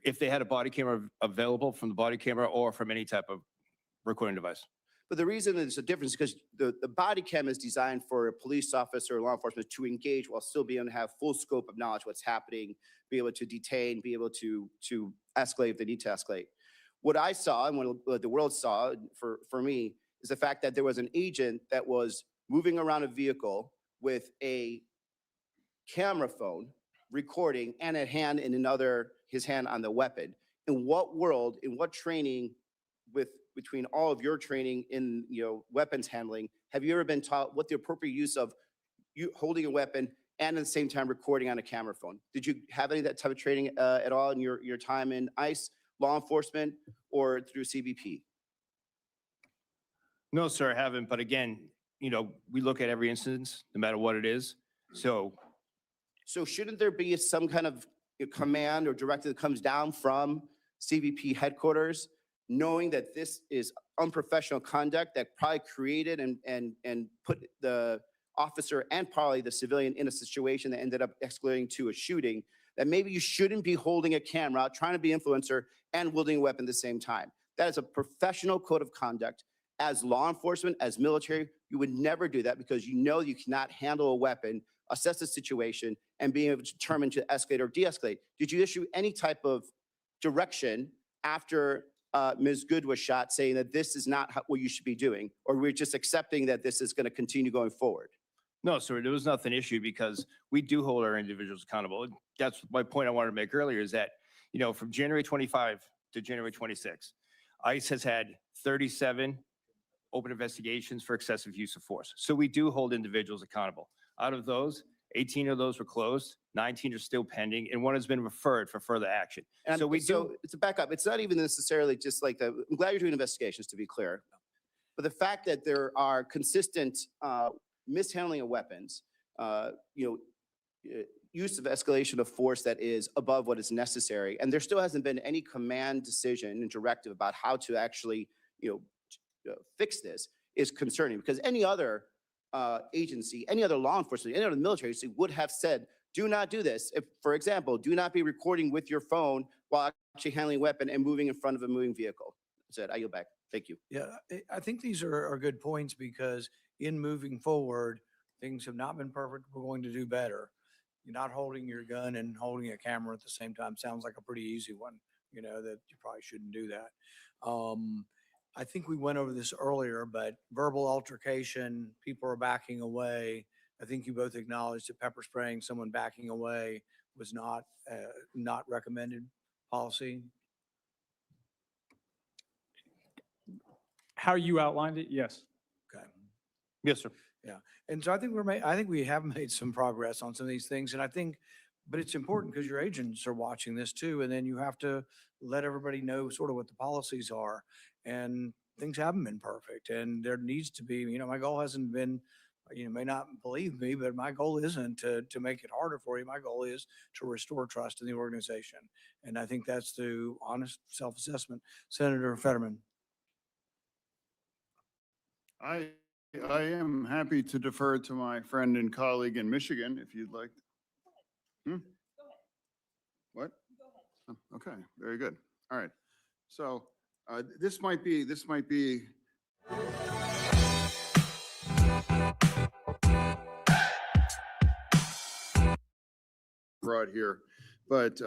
If they had a body camera available, from the body camera or from any type of recording device. But the reason there's a difference is because the body cam is designed for a police officer or law enforcement to engage while still being able to have full scope of knowledge what's happening, be able to detain, be able to escalate if they need to escalate. What I saw, and what the world saw for me, is the fact that there was an agent that was moving around a vehicle with a camera phone recording, and his hand on the weapon. In what world, in what training between all of your training in weapons handling, have you ever been taught what the appropriate use of you holding a weapon and at the same time recording on a camera phone? Did you have any of that type of training at all in your time in ICE, law enforcement, or through CBP? No, sir, I haven't. But again, we look at every instance, no matter what it is. So shouldn't there be some kind of command or directive that comes down from CBP headquarters, knowing that this is unprofessional conduct that probably created and put the officer and probably the civilian in a situation that ended up escalating to a shooting, that maybe you shouldn't be holding a camera, trying to be influencer, and wielding a weapon at the same time? That is a professional code of conduct, as law enforcement, as military, you would never do that because you know you cannot handle a weapon, assess the situation, and being able to determine to escalate or de-escalate. Did you issue any type of direction after Ms. Good was shot saying that this is not what you should be doing? Or we're just accepting that this is going to continue going forward? No, sir, there was nothing issued because we do hold our individuals accountable. That's my point I wanted to make earlier is that, you know, from January 25 to January 26, ICE has had 37 open investigations for excessive use of force. So we do hold individuals accountable. Out of those, 18 of those were closed, 19 are still pending, and one has been referred for further action. And So we so it's a backup. It's not even necessarily just like the, I'm glad you're doing investigations, to be clear. But the fact that there are consistent mishandling of weapons, use of escalation of force that is above what is necessary, and there still hasn't been any command decision and directive about how to actually, fix this, is concerning, because any other agency, any other law enforcement, any other military agency would have said, do not do this. If, for example, do not be recording with your phone while actually handling a weapon and moving in front of a moving vehicle. That's it. I yield back. Thank you. Yeah, I think these are good points because in moving forward, things have not been perfect. We're going to do better. You're not holding your gun and holding a camera at the same time. Sounds like a pretty easy one, that you probably shouldn't do that. I think we went over this earlier, but verbal altercation, people are backing away. I think you both acknowledged that pepper spraying someone backing away was not recommended policy. How you outlined it, yes. Okay. Yes, sir. Yeah. And so I think we have made some progress on some of these things. And but it's important because your agents are watching this too. And then you have to let everybody know sort of what the policies are. And things haven't been perfect. And there needs to be, my goal hasn't been, you may not believe me, but my goal isn't to make it harder for you. My goal is to restore trust in the organization. And I think that's through honest self-assessment. Senator Fetterman. I am happy to defer to my friend and colleague in Michigan, if you'd like. What? Oh, okay, very good. All right. So this might be brought here, but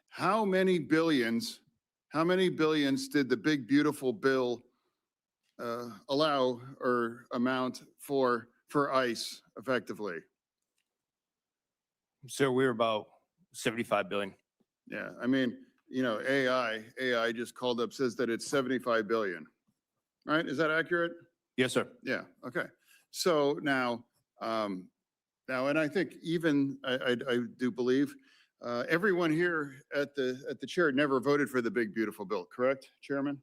how many billions did the big beautiful bill allow or amount for ICE effectively? So we're about 75 billion. Yeah, I mean, AI just called up, says that it's 75 billion, right? Is that accurate? Yes, sir. Yeah, okay. So now, and I think even, I do believe, everyone here at the chair never voted for the big beautiful bill, correct, Chairman?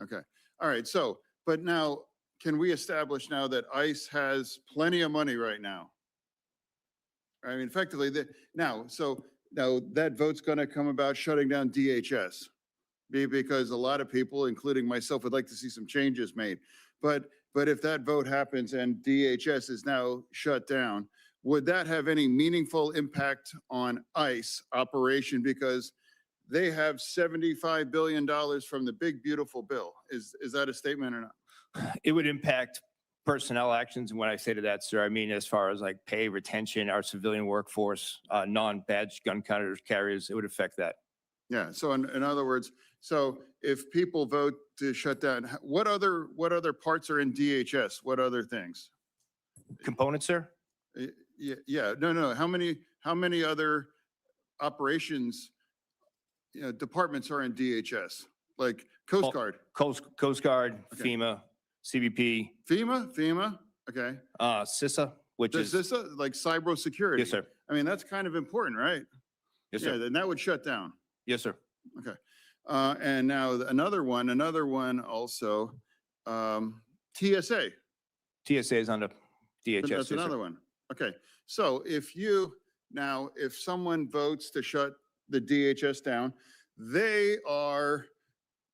Okay, all right, so, but now, can we establish now that ICE has plenty of money right now? I mean, effectively, now that vote's gonna come about shutting down DHS, because a lot of people, including myself, would like to see some changes made. But if that vote happens and DHS is now shut down, would that have any meaningful impact on ICE operation? Because they have $75 billion from the big beautiful bill. Is that a statement or not? It would impact personnel actions. And when I say to that, sir, I mean, as far as like pay, retention, our civilian workforce, non-badge gun carriers, it would affect that. Yeah, so in other words, so if people vote to shut down, what other parts are in DHS? What other things? Components, sir? Yeah, no. How many other operations, departments are in DHS? Like Coast Guard? Coast Guard, Okay. FEMA, CBP. FEMA, okay. CISA, which is. CISA, like cybersecurity? Yes, sir. I mean, that's kind of important, right? Yes, Yeah, sir. then that would shut down. Yes, sir. Okay. And now another one also, TSA. TSA is under DHS. That's yes, sir. another one. Okay. So if someone votes to shut the DHS down, they are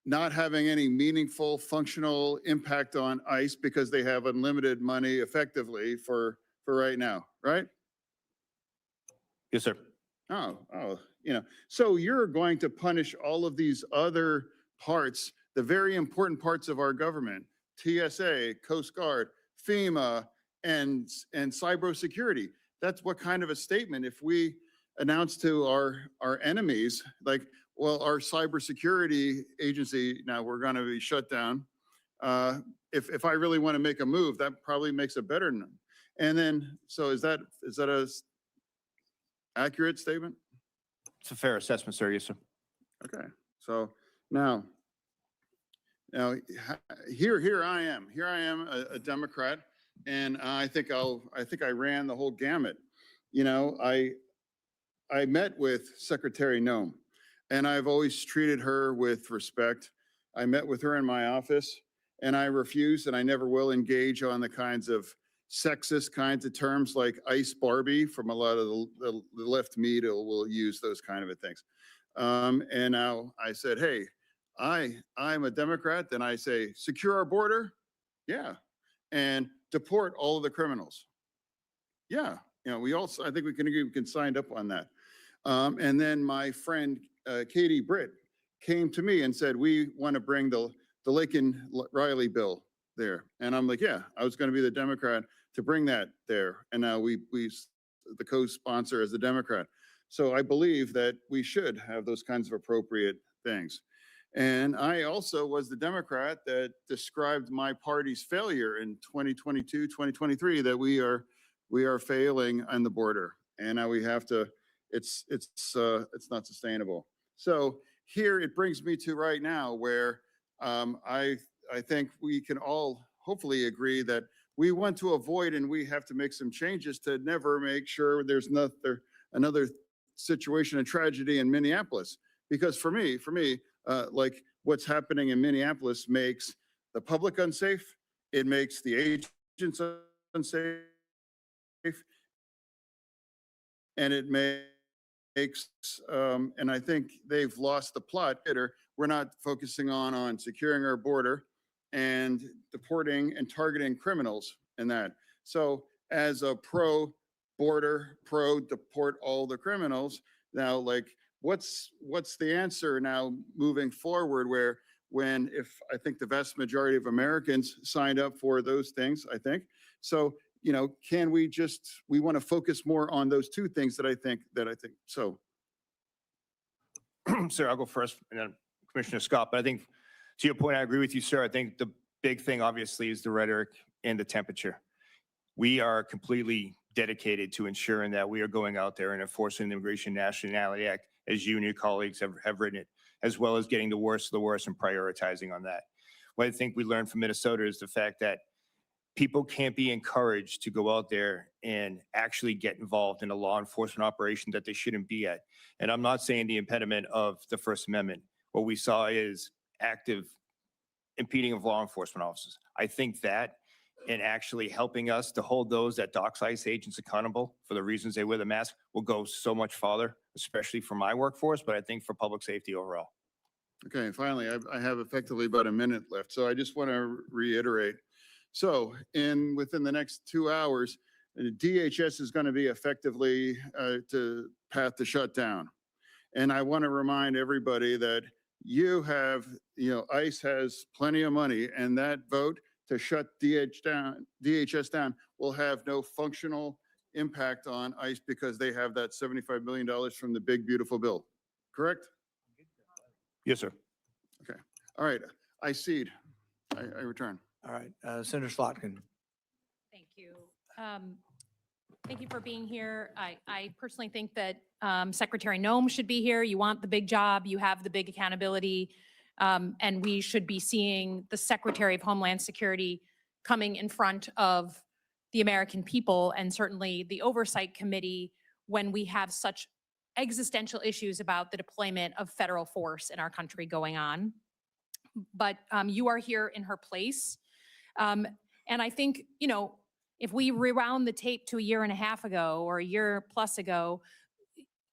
not having any meaningful functional impact on ICE because they have unlimited money effectively for right now, right? Yes, sir. So you're going to punish all of these other parts the very important parts of our government, TSA, Coast Guard, FEMA, and cybersecurity. That's what kind of a statement if we announce to our enemies, like, well, our cybersecurity agency, now we're going to be shut down. If I really want to make a move, that probably makes it better. And then, so is that a accurate statement? It's a fair assessment, sir. Yes, sir. Okay. So now here I am. Here I am, a Democrat, and I think I ran the whole gamut. You know, I met with Secretary Noem, and I've always treated her with respect. I met with her in my office, and I refused, and I never will engage on the kinds of sexist kinds of terms like ICE Barbie from a lot of the left media will use those kind of things. And now I said, hey, I'm a Democrat, then I say, secure our border? Yeah. And deport all of the criminals? Yeah. You know, I think we can sign up on that. And then my friend, Katie Britt, came to me and said, we want to bring the Lakin Riley bill there. And I'm like, yeah, I was going to be the Democrat to bring that there. And now we the co-sponsor as the Democrat. So I believe that we should have those kinds of appropriate things. And I also was the Democrat that described my party's failure in 2022, 2023, that we are failing on the border. And now we have to, it's not sustainable. So here it brings me to right now where I think we can all hopefully agree that we want to avoid and we have to make some changes to never make sure there's another situation and tragedy in Minneapolis. Because for me, like what's happening in Minneapolis makes the public unsafe, it makes the agents unsafe, and it makes, and I think they've lost the plot. We're not focusing on securing our border and deporting and targeting criminals in that. So as a pro-border, pro-deport all the criminals, now like what's the answer now moving forward if I think the vast majority of Americans signed up for those things, I think. So, you know, we want to focus more on those two things that I think so. Sir, I'll go first, and then Commissioner Scott. But I think, to your point, I agree with you, sir. I think the big thing, obviously, is the rhetoric and the temperature. We are completely dedicated to ensuring that we are going out there and enforcing the Immigration Nationality Act, as you and your colleagues have written it, as well as getting the worst of the worst and prioritizing on that. What I think we learned from Minnesota is the fact that people can't be encouraged to go out there and actually get involved in a law enforcement operation that they shouldn't be at. And I'm not saying the impediment of the First Amendment. What we saw is active impeding of law enforcement officers. I think that and actually helping us to hold those that dox ICE agents accountable for the reasons they wear the mask will go so much farther, especially for my workforce, but I think for public safety overall. Okay, and finally, I have effectively about a minute left. So I just want to reiterate. So within the next 2 hours, DHS is going to be effectively to path to shut down. And I want to remind everybody that ICE has plenty of money, and that vote to shut DHS down will have no functional impact on ICE because they have that $75 million from the big, beautiful bill. Correct? Yes, sir. Okay. All right. I cede. I return. All right. Senator Slotkin. Thank you. Thank you for being here. I personally think that Secretary Noem should be here. You want the big job. You have the big accountability. And we should be seeing the Secretary of Homeland Security coming in front of the American people and certainly the Oversight Committee when we have such existential issues about the deployment of federal force in our country going on. But you are here in her place. And I think, you know, if we rewound the tape to a year and a half ago or a year plus ago,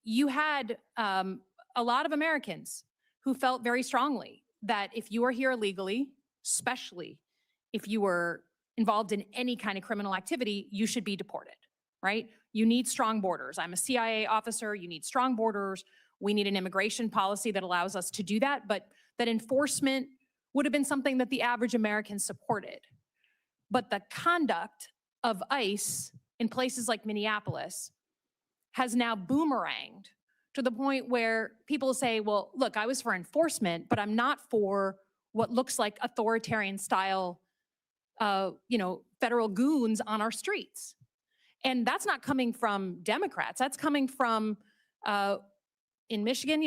you had a lot of Americans who felt very strongly that if you are here illegally, especially if you were involved in any kind of criminal activity, you should be deported, right? You need strong borders. I'm a CIA officer. You need strong borders. We need an immigration policy that allows us to do that, but that enforcement would have been something that the average American supported. But the conduct of ICE in places like Minneapolis has now boomeranged to the point where people say, well, look, I was for enforcement, but I'm not for what looks like authoritarian style, federal goons on our streets. And that's not coming from Democrats. That's coming from, in Michigan,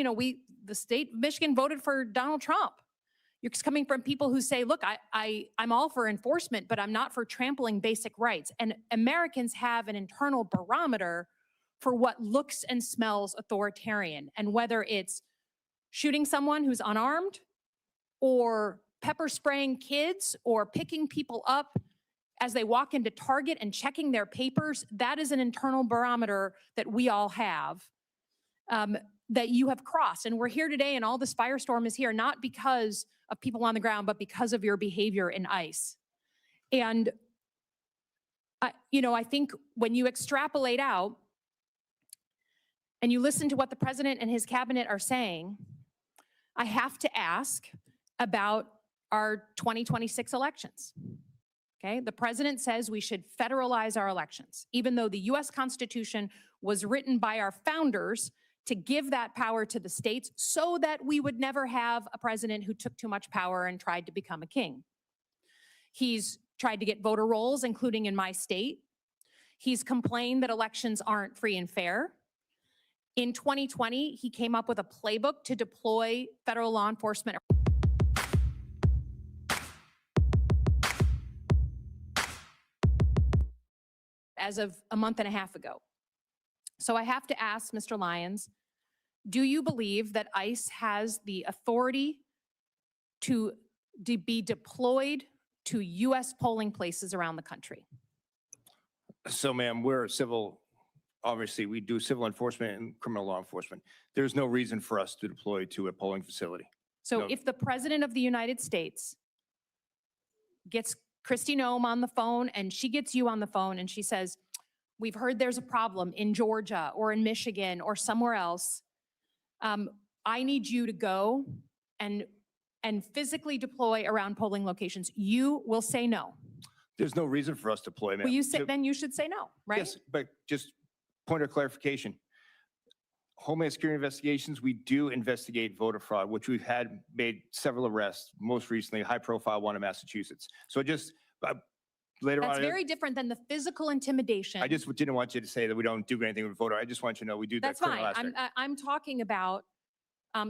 the state of Michigan voted for Donald Trump. It's coming from people who say, look, I'm all for enforcement, but I'm not for trampling basic rights. And Americans have an internal barometer for what looks and smells authoritarian. And whether it's shooting someone who's unarmed, or pepper spraying kids, or picking people up as they walk into Target and checking their papers, that is an internal barometer that we all have, that you have crossed. And we're here today, and all this firestorm is here, not because of people on the ground, but because of your behavior in ICE. And I think when you extrapolate out and you listen to what the president and his cabinet are saying, I have to ask about our 2026 elections. Okay, the president says we should federalize our elections, even though the US Constitution was written by our founders to give that power to the states so that we would never have a president who took too much power and tried to become a king. He's tried to get voter rolls, including in my state. He's complained that elections aren't free and fair. In 2020, he came up with a playbook to deploy federal law enforcement. As of a month and a half ago. So I have to ask Mr. Lyons, do you believe that ICE has the authority to be deployed to US polling places around the country? So ma'am, we're civil, obviously we do civil enforcement and criminal law enforcement. There's no reason for us to deploy to a polling facility. So No. if the president of the United States gets Kristi Noem on the phone and she gets you on the phone and she says, we've heard there's a problem in Georgia or in Michigan or somewhere else, I need you to go and physically deploy around polling locations, you will say no. There's no reason for us to deploy, ma'am. Well, you say, So- then you should say no, right? Yes, but just point of clarification. Homeland Security investigations, we do investigate voter fraud, which we've made several arrests, most recently, a high-profile one in Massachusetts. So just later That's on, very different than the physical intimidation. I just didn't want you to say that we don't do anything with voter. I just want you to know we do that That's criminal fine. aspect. I'm talking about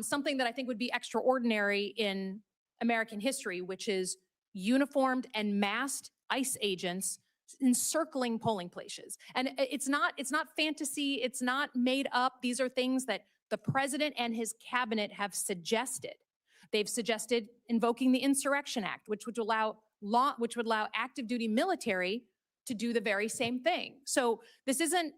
something that I think would be extraordinary in American history, which is uniformed and masked ICE agents encircling polling places. And it's not fantasy. It's not made up. These are things that the president and his cabinet have suggested. They've suggested invoking the Insurrection Act, which would allow active duty military to do the very same thing. So this isn't,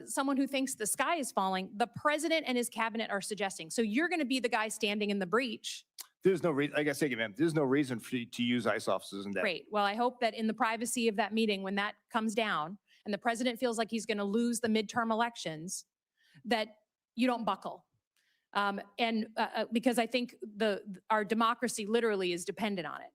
someone who thinks the sky is falling. The president and his cabinet are suggesting. So you're going to be the guy standing in the breach. There's no reason, like I say, ma'am, there's no reason for you to use ICE officers in that. Great. Well, I hope that in the privacy of that meeting, when that comes down and the president feels like he's going to lose the midterm elections, that you don't buckle. Because I think our democracy literally is dependent on it.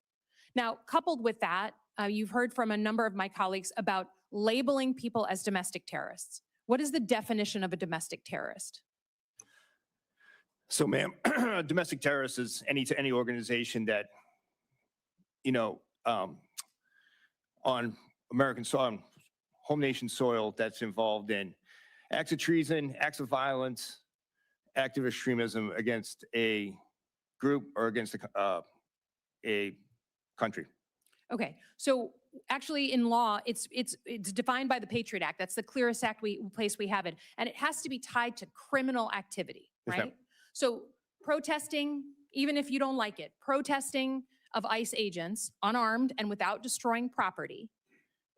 Now, coupled with that, you've heard from a number of my colleagues about labeling people as domestic terrorists. What is the definition of a domestic terrorist? So ma'am, domestic terrorist is any organization that, on American soil, home nation soil, that's involved in acts of treason, acts of violence, active extremism against a group or against a country. Okay, so actually in law, it's defined by the Patriot Act. That's the clearest place we have it. And it has to be tied to criminal activity, Yes, right? ma'am. So protesting, even if you don't like it, protesting of ICE agents, unarmed and without destroying property,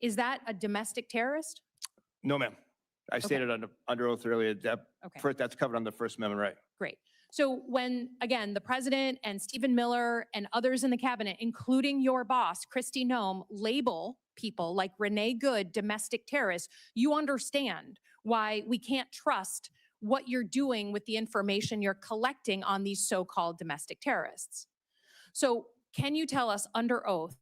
is that a domestic terrorist? No, ma'am. I stated under oath earlier that Okay. that's covered under the First Amendment right. Great. So when, again, the president and Stephen Miller and others in the cabinet, including your boss, Kristi Noem, label people like Renee Good domestic terrorists, you understand why we can't trust what you're doing with the information you're collecting on these so-called domestic terrorists. So can you tell us under oath,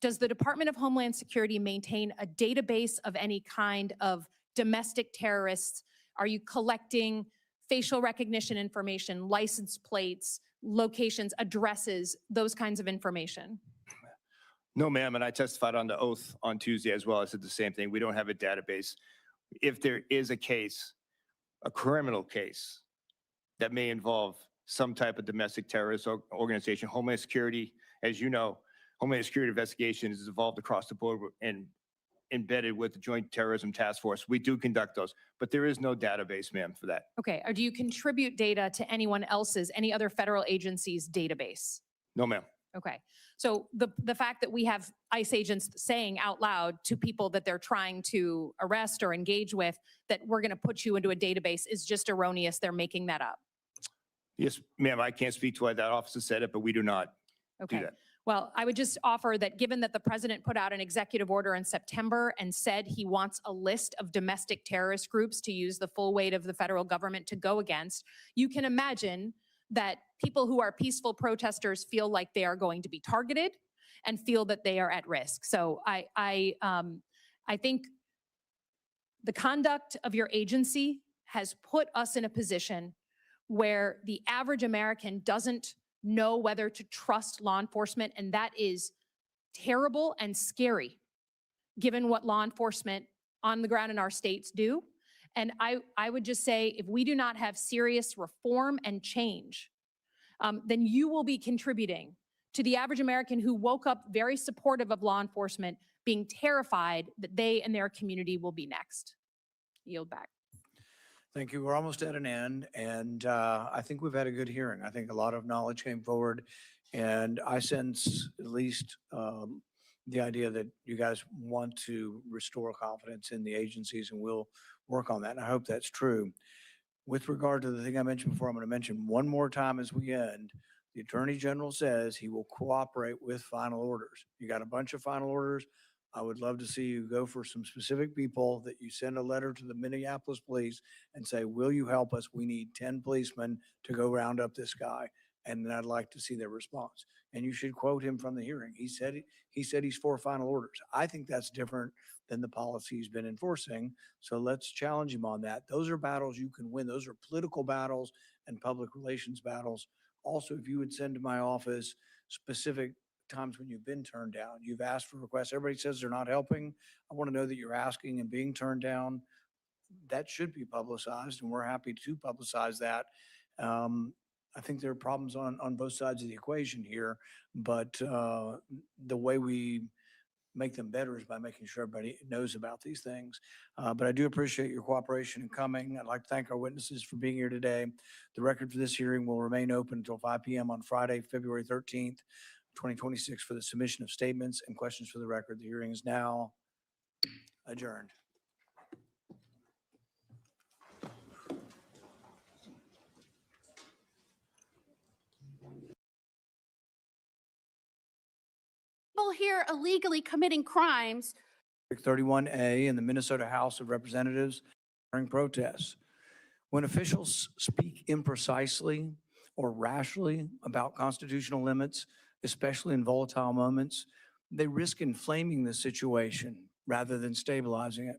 does the Department of Homeland Security maintain a database of any kind of domestic terrorists? Are you collecting facial recognition information, license plates, locations, addresses, those kinds of information? No, ma'am, and I testified on the oath on Tuesday as well. I said the same thing. We don't have a database. If there is a case, a criminal case that may involve some type of domestic terrorist organization, Homeland Security, as you know, Homeland Security investigation is evolved across the board and embedded with the Joint Terrorism Task Force. We do conduct those, but there is no database, ma'am, for that. Okay, or do you contribute data to anyone else's, any other federal agency's database? No, ma'am. Okay, so the fact that we have ICE agents saying out loud to people that they're trying to arrest or engage with that we're going to put you into a database is just erroneous. They're making that up. Yes, ma'am, I can't speak to why that officer said it, but we do not do Okay. that. Well, I would just offer that given that the president put out an executive order in September and said he wants a list of domestic terrorist groups to use the full weight of the federal government to go against, you can imagine that people who are peaceful protesters feel like they are going to be targeted and feel that they are at risk. So I think the conduct of your agency has put us in a position where the average American doesn't know whether to trust law enforcement, and that is terrible and scary, given what law enforcement on the ground in our states do. And I would just say, if we do not have serious reform and change, then you will be contributing to the average American who woke up very supportive of law enforcement, being terrified that they and their community will be next. Yield back. Thank you. We're almost at an end, and I think we've had a good hearing. I think a lot of knowledge came forward, and I sense at least the idea that you guys want to restore confidence in the agencies, and we'll work on that, and I hope that's true. With regard to the thing I mentioned before, I'm going to mention one more time as we end. The Attorney General says he will cooperate with final orders. You got a bunch of final orders. I would love to see you go for some specific people, that you send a letter to the Minneapolis police and say, will you help us? We need 10 policemen to go round up this guy. And then I'd like to see their response. And you should quote him from the hearing. He said he's for final orders. I think that's different than the policy he's been enforcing. So let's challenge him on that. Those are battles you can win. Those are political battles and public relations battles. Also, if you would send to my office specific times when you've been turned down, you've asked for requests. Everybody says they're not helping. I want to know that you're asking and being turned down. That should be publicized, and we're happy to publicize that. I think there are problems on both sides of the equation here, but the way we make them better is by making sure everybody knows about these things. But I do appreciate your cooperation in coming. I'd like to thank our witnesses for being here today. The record for this hearing will remain open until 5 p.m. on Friday, February 13th. 2026 for the submission of statements and questions for the record. The hearing is now adjourned. People here illegally committing crimes. 31A in the Minnesota House of Representatives during protests. When officials speak imprecisely or rashly about constitutional limits, especially in volatile moments, they risk inflaming the situation rather than stabilizing it.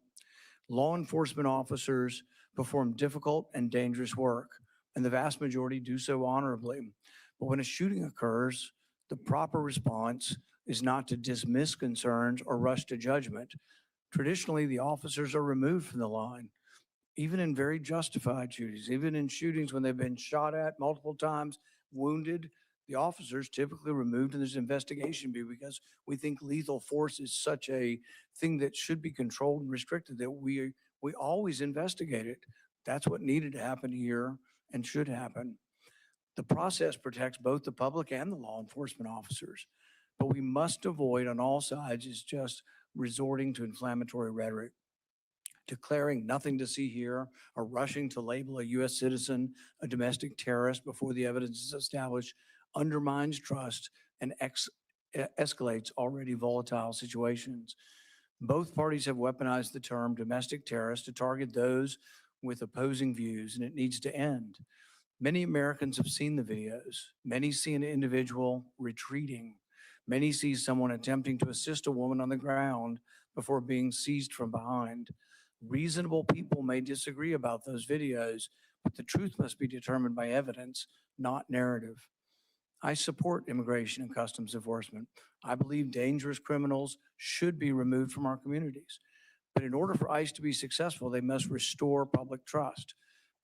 Law enforcement officers perform difficult and dangerous work, and the vast majority do so honorably. But when a shooting occurs, the proper response is not to dismiss concerns or rush to judgment. Traditionally, the officers are removed from the line, even in very justified shootings, even in shootings when they've been shot at multiple times, wounded. The officers typically removed and there's an investigation because we think lethal force is such a thing that should be controlled and restricted that we always investigate it. That's what needed to happen here and should happen. The process protects both the public and the law enforcement officers, but we must avoid on all sides is just resorting to inflammatory rhetoric, declaring nothing to see here, or rushing to label a U.S. citizen a domestic terrorist before the evidence is established undermines trust and escalates already volatile situations. Both parties have weaponized the term domestic terrorist to target those with opposing views, and it needs to end. Many Americans have seen the videos. Many see an individual retreating. Many see someone attempting to assist a woman on the ground before being seized from behind. Reasonable people may disagree about those videos, but the truth must be determined by evidence, not narrative. I support immigration and customs enforcement. I believe dangerous criminals should be removed from our communities. But in order for ICE to be successful, they must restore public trust.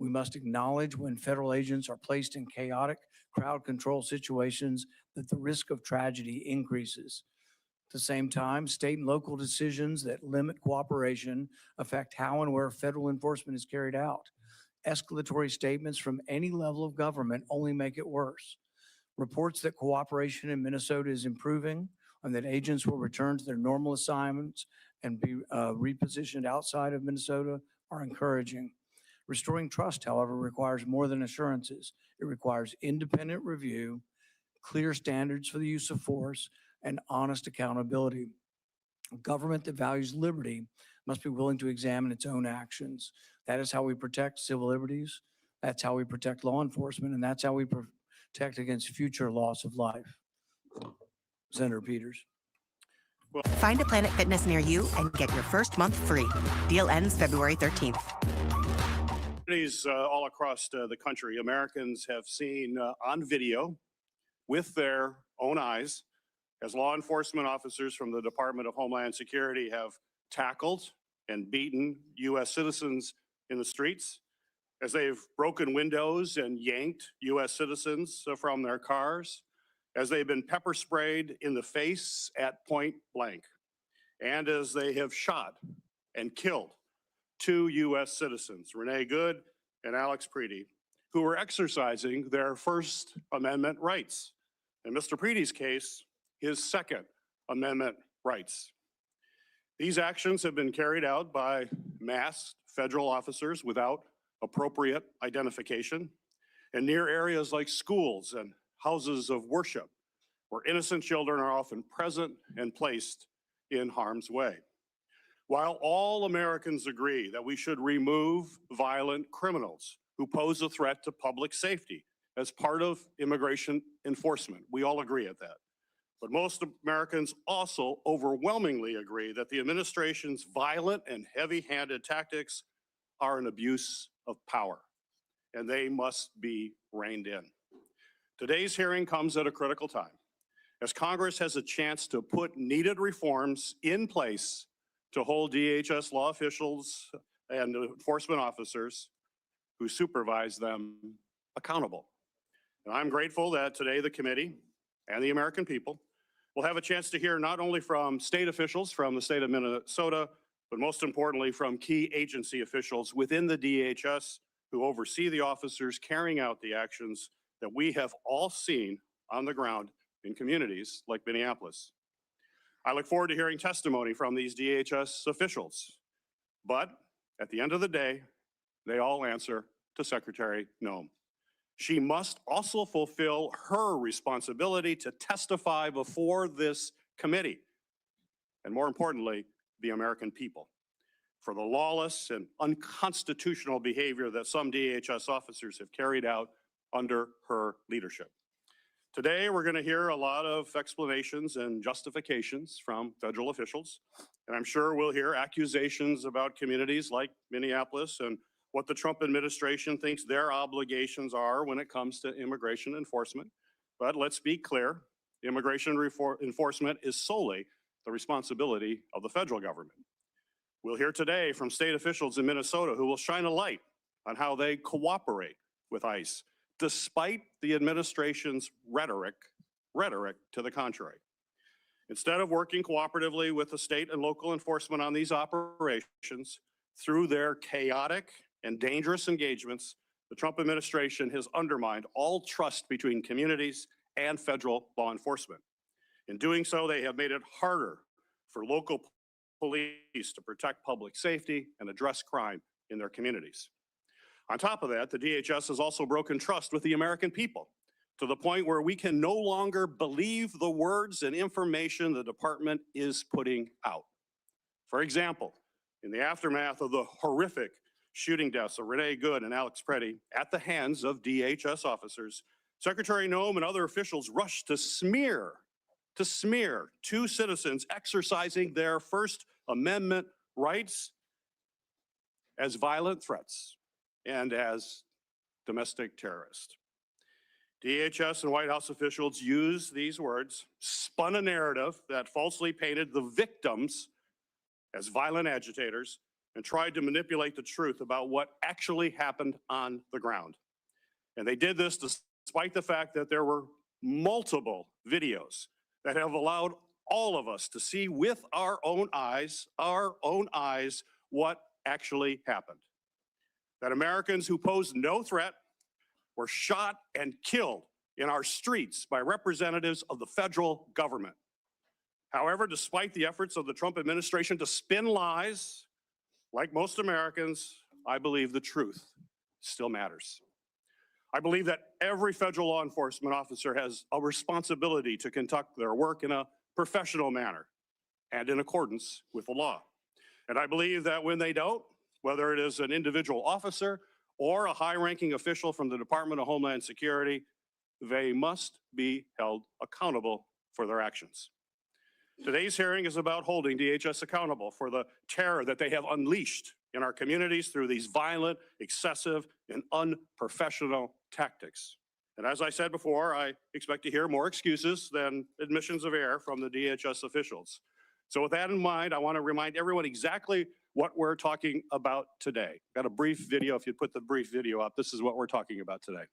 We must acknowledge when federal agents are placed in chaotic crowd control situations that the risk of tragedy increases. At the same time, state and local decisions that limit cooperation affect how and where federal enforcement is carried out. Escalatory statements from any level of government only make it worse. Reports that cooperation in Minnesota is improving and that agents will return to their normal assignments and be repositioned outside of Minnesota are encouraging. Restoring trust, however, requires more than assurances. It requires independent review, clear standards for the use of force, and honest accountability. A government that values liberty must be willing to examine its own actions. That is how we protect civil liberties. That's how we protect law enforcement, and that's how we protect against future loss of life. Senator Peters. Find a Planet Fitness near you and get your first month free. Deal ends February 13th. Communities all across the country, Americans have seen on video with their own eyes as law enforcement officers from the Department of Homeland Security have tackled and beaten U.S. citizens in the streets, as they've broken windows and yanked U.S. citizens from their cars, as they've been pepper sprayed in the face at point blank, and as they have shot and killed 2 U.S. citizens, Renee Good and Alex Preedy, who were exercising their First Amendment rights. In Mr. Preedy's case, his Second Amendment rights. These actions have been carried out by masked federal officers without appropriate identification and near areas like schools and houses of worship, where innocent children are often present and placed in harm's way. While all Americans agree that we should remove violent criminals who pose a threat to public safety as part of immigration enforcement, we all agree at that. But most Americans also overwhelmingly agree that the administration's violent and heavy-handed tactics are an abuse of power, and they must be reined in. Today's hearing comes at a critical time, as Congress has a chance to put needed reforms in place to hold DHS law officials and enforcement officers who supervise them accountable. And I'm grateful that today the committee and the American people will have a chance to hear not only from state officials from the state of Minnesota, but most importantly from key agency officials within the DHS who oversee the officers carrying out the actions that we have all seen on the ground in communities like Minneapolis. I look forward to hearing testimony from these DHS officials, but at the end of the day, they all answer to Secretary Noem. She must also fulfill her responsibility to testify before this committee, and more importantly, the American people, for the lawless and unconstitutional behavior that some DHS officers have carried out under her leadership. Today, we're going to hear a lot of explanations and justifications from federal officials, and I'm sure we'll hear accusations about communities like Minneapolis and what the Trump administration thinks their obligations are when it comes to immigration enforcement. But let's be clear, immigration enforcement is solely the responsibility of the federal government. We'll hear today from state officials in Minnesota who will shine a light on how they cooperate with ICE, despite the administration's rhetoric to the contrary. Instead of working cooperatively with the state and local enforcement on these operations, through their chaotic and dangerous engagements, the Trump administration has undermined all trust between communities and federal law enforcement. In doing so, they have made it harder for local police to protect public safety and address crime in their communities. On top of that, the DHS has also broken trust with the American people to the point where we can no longer believe the words and information the department is putting out. For example, in the aftermath of the horrific shooting deaths of Renee Good and Alex Preddy at the hands of DHS officers, Secretary Noem and other officials rushed to smear two citizens exercising their First Amendment rights as violent threats and as domestic terrorists. DHS and White House officials used these words, spun a narrative that falsely painted the victims as violent agitators, and tried to manipulate the truth about what actually happened on the ground. And they did this despite the fact that there were multiple videos that have allowed all of us to see with our own eyes, what actually happened. That Americans who posed no threat were shot and killed in our streets by representatives of the federal government. However, despite the efforts of the Trump administration to spin lies, like most Americans, I believe the truth still matters. I believe that every federal law enforcement officer has a responsibility to conduct their work in a professional manner and in accordance with the law. And I believe that when they don't, whether it is an individual officer or a high-ranking official from the Department of Homeland Security, they must be held accountable for their actions. Today's hearing is about holding DHS accountable for the terror that they have unleashed in our communities through these violent, excessive, and unprofessional tactics. And as I said before, I expect to hear more excuses than admissions of error from the DHS officials. So with that in mind, I want to remind everyone exactly what we're talking about today. Got a brief video. If you put the brief video up, this is what we're talking about today.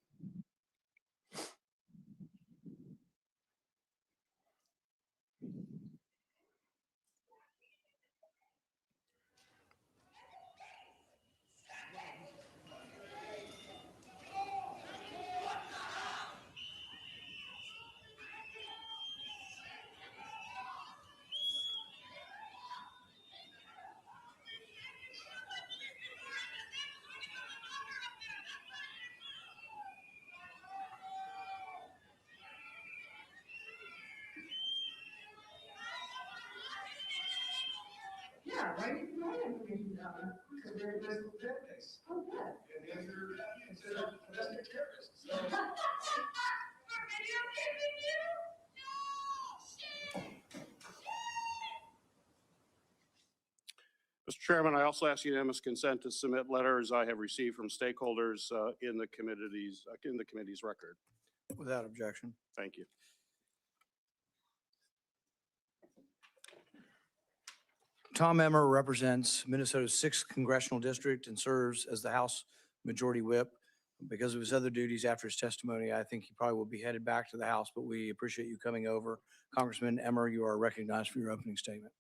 Yeah, right? No, I didn't think you got it. Because they're domestic terrorists. Oh, good. And they're considered domestic terrorists. So. Mr. Chairman, I also ask unanimous consent to submit letters I have received from stakeholders in the committee's record. Without objection. Thank you. Tom Emmer represents Minnesota's 6th Congressional District and serves as the House Majority Whip. Because of his other duties after his testimony, I think he probably will be headed back to the House, but we appreciate you coming over. Congressman Emmer, you are recognized for your opening statement.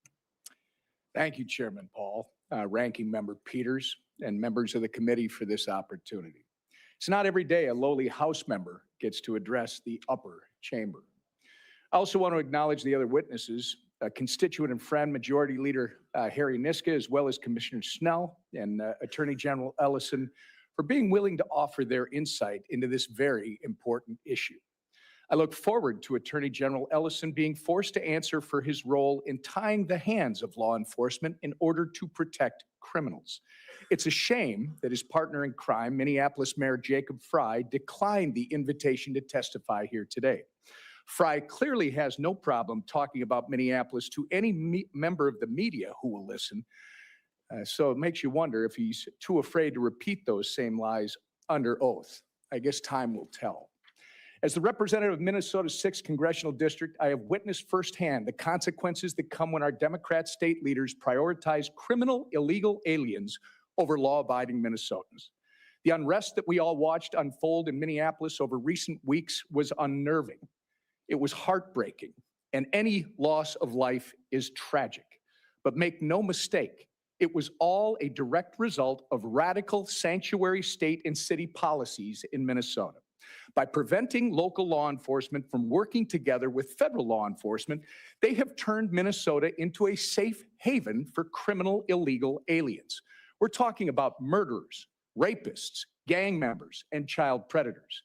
Thank you, Chairman Paul, Ranking Member Peters, and members of the committee for this opportunity. It's not every day a lowly House member gets to address the upper chamber. I also want to acknowledge the other witnesses, constituent and friend Majority Leader Harry Niska, as well as Commissioner Snell and Attorney General Ellison, for being willing to offer their insight into this very important issue. I look forward to Attorney General Ellison being forced to answer for his role in tying the hands of law enforcement in order to protect criminals. It's a shame that his partner in crime, Minneapolis Mayor Jacob Frey, declined the invitation to testify here today. Frey clearly has no problem talking about Minneapolis to any member of the media who will listen. So it makes you wonder if he's too afraid to repeat those same lies under oath. I guess time will tell. As the representative of Minnesota's 6th Congressional District, I have witnessed firsthand the consequences that come when our Democrat state leaders prioritize criminal illegal aliens over law-abiding Minnesotans. The unrest that we all watched unfold in Minneapolis over recent weeks was unnerving. It was heartbreaking, and any loss of life is tragic. But make no mistake, it was all a direct result of radical sanctuary state and city policies in Minnesota. By preventing local law enforcement from working together with federal law enforcement, they have turned Minnesota into a safe haven for criminal illegal aliens. We're talking about murderers, rapists, gang members, and child predators.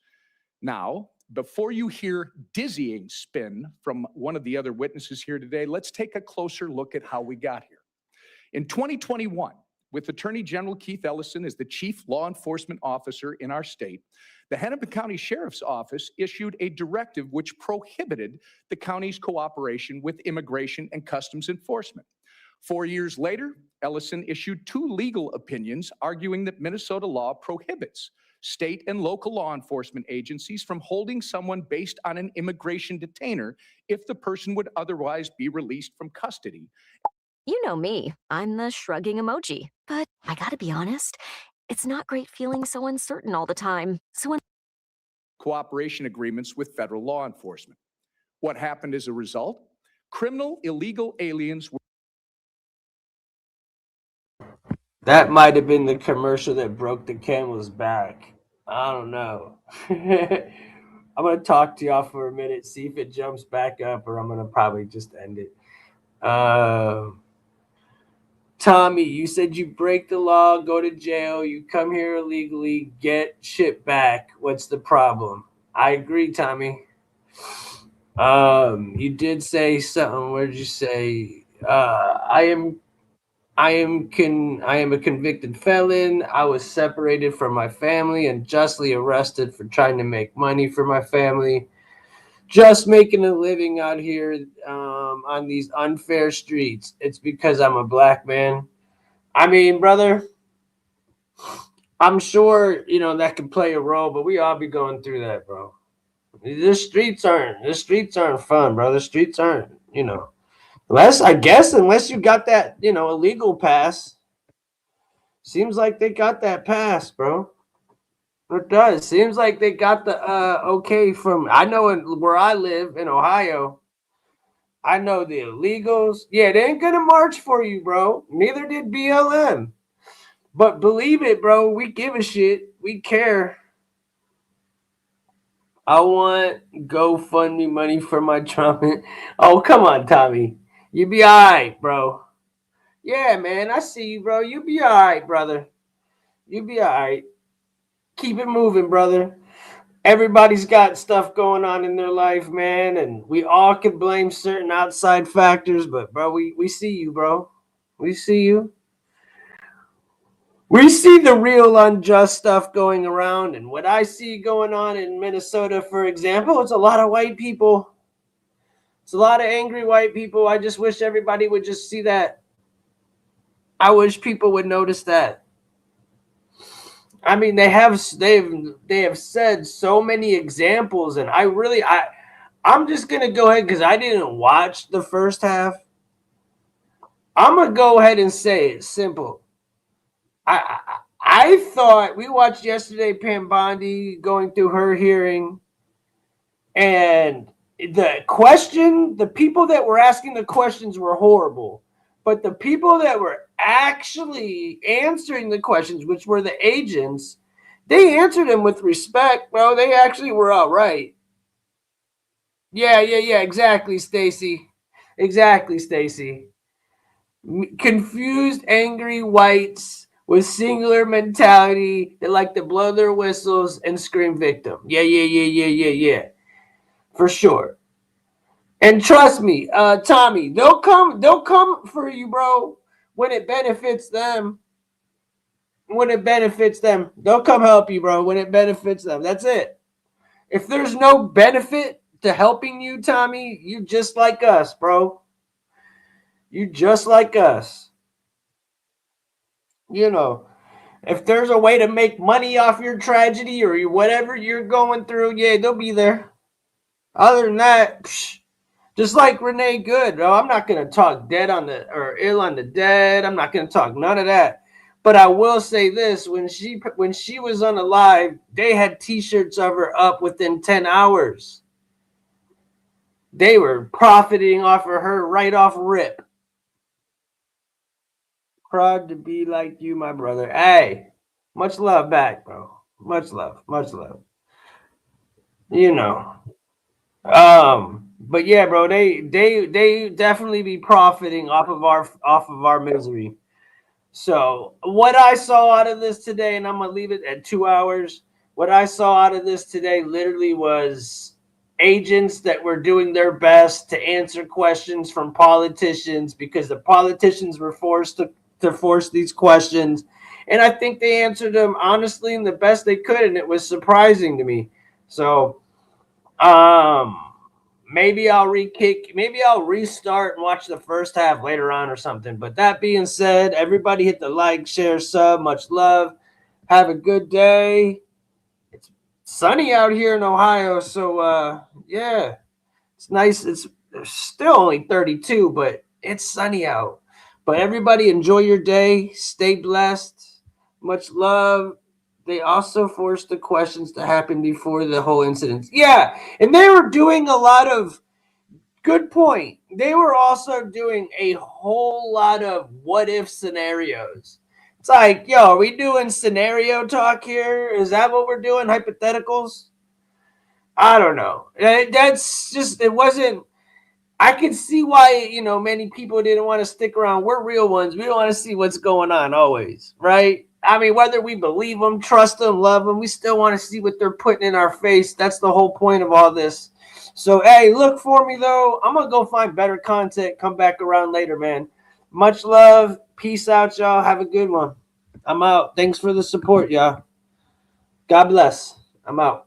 Now, before you hear dizzying spin from one of the other witnesses here today, let's take a closer look at how we got here. In 2021, with Attorney General Keith Ellison as the chief law enforcement officer in our state, the Hennepin County Sheriff's Office issued a directive which prohibited the county's cooperation with immigration and customs enforcement. 4 years later, Ellison issued 2 legal opinions arguing that Minnesota law prohibits state and local law enforcement agencies from holding someone based on an immigration detainer if the person would otherwise be released from custody. You know me, I'm the shrugging emoji. But I gotta be honest, it's not great feeling so uncertain all the time. So when Cooperation agreements with federal law enforcement. What happened as a result? Criminal illegal aliens were That might have been the commercial that broke the camel's back. I don't know. I'm going to talk to y'all for a minute, see if it jumps back up, or I'm going to probably just end it. Tommy, you said you break the law, go to jail, you come here illegally, get shit back. What's the problem? I agree, Tommy. You did say something. What did you say? I am a convicted felon. I was separated from my family and justly arrested for trying to make money for my family. Just making a living out here on these unfair streets. It's because I'm a black man. I mean, brother, I'm sure, that could play a role, but we all be going through that, bro. The streets aren't fun, bro. The streets aren't, unless you got that, illegal pass. Seems like they got that pass, bro. It does. Seems like they got the okay from, I know where I live in Ohio. I know the illegals. Yeah, they ain't gonna march for you, bro. Neither did BLM. But believe it, bro, we give a shit. We care. I want GoFundMe money for my trauma. Oh, come on, Tommy. You be all right, bro. Yeah, man, I see you, bro. You be all right, brother. You be all right. Keep it moving, brother. Everybody's got stuff going on in their life, man, and we all can blame certain outside factors, but, bro, we see you, bro. We see you. We see the real unjust stuff going around, and what I see going on in Minnesota, for example, it's a lot of white people. It's a lot of angry white people. I just wish everybody would just see that. I wish people would notice that. I mean, they have said so many examples, and I'm just gonna go ahead because I didn't watch the first half. I'm gonna go ahead and say it simple. I thought we watched yesterday Pam Bondi going through her hearing, and the people that were asking the questions were horrible. But the people that were actually answering the questions, which were the agents, they answered them with respect, bro. They actually were all right. Yeah, exactly, Stacy. Exactly, Stacy. Confused, angry whites with singular mentality that like to blow their whistles and scream victim. Yeah. For sure. And trust me, Tommy, they'll come for you, bro, when it benefits them. When it benefits them, they'll come help you, bro, when it benefits them. That's it. If there's no benefit to helping you, Tommy, you just like us, bro. You just like us. If there's a way to make money off your tragedy or whatever you're going through, yeah, they'll be there. Other than that, just like Renee Good, bro, I'm not going to talk ill on the dead. I'm not going to talk none of that. But I will say this, when she was on a live, they had t-shirts of her up within 10 hours. They were profiting off of her right off rip. Proud to be like you, my brother. Hey, much love back, bro. Much love. But yeah, bro, they definitely be profiting off of our misery. So what I saw out of this today, and I'm gonna leave it at 2 hours. What I saw out of this today literally was agents that were doing their best to answer questions from politicians because the politicians were forced to force these questions. And I think they answered them honestly and the best they could, and it was surprising to me. So maybe I'll maybe I'll restart and watch the first half later on or something. But that being said, everybody hit the like, share, sub. Much love. Have a good day. It's sunny out here in Ohio, so yeah, it's nice. It's still only 32, but it's sunny out. But everybody enjoy your day. Stay blessed. Much love. They also forced the questions to happen before the whole incident. Yeah, and they were doing a lot of good point. They were also doing a whole lot of what if scenarios. It's like, yo, are we doing scenario talk here? Is that what we're doing? Hypotheticals? I don't know. That's just, it wasn't, I can see why, many people didn't want to stick around. We're real ones. We don't want to see what's going on always, right? I mean, whether we believe them, trust them, love them, we still want to see what they're putting in our face. That's the whole point of all this. So, hey, look for me, though. I'm going to go find better content. Come back around later, man. Much love. Peace out, y'all. Have a good one. I'm out. Thanks for the support, y'all. God bless. I'm out.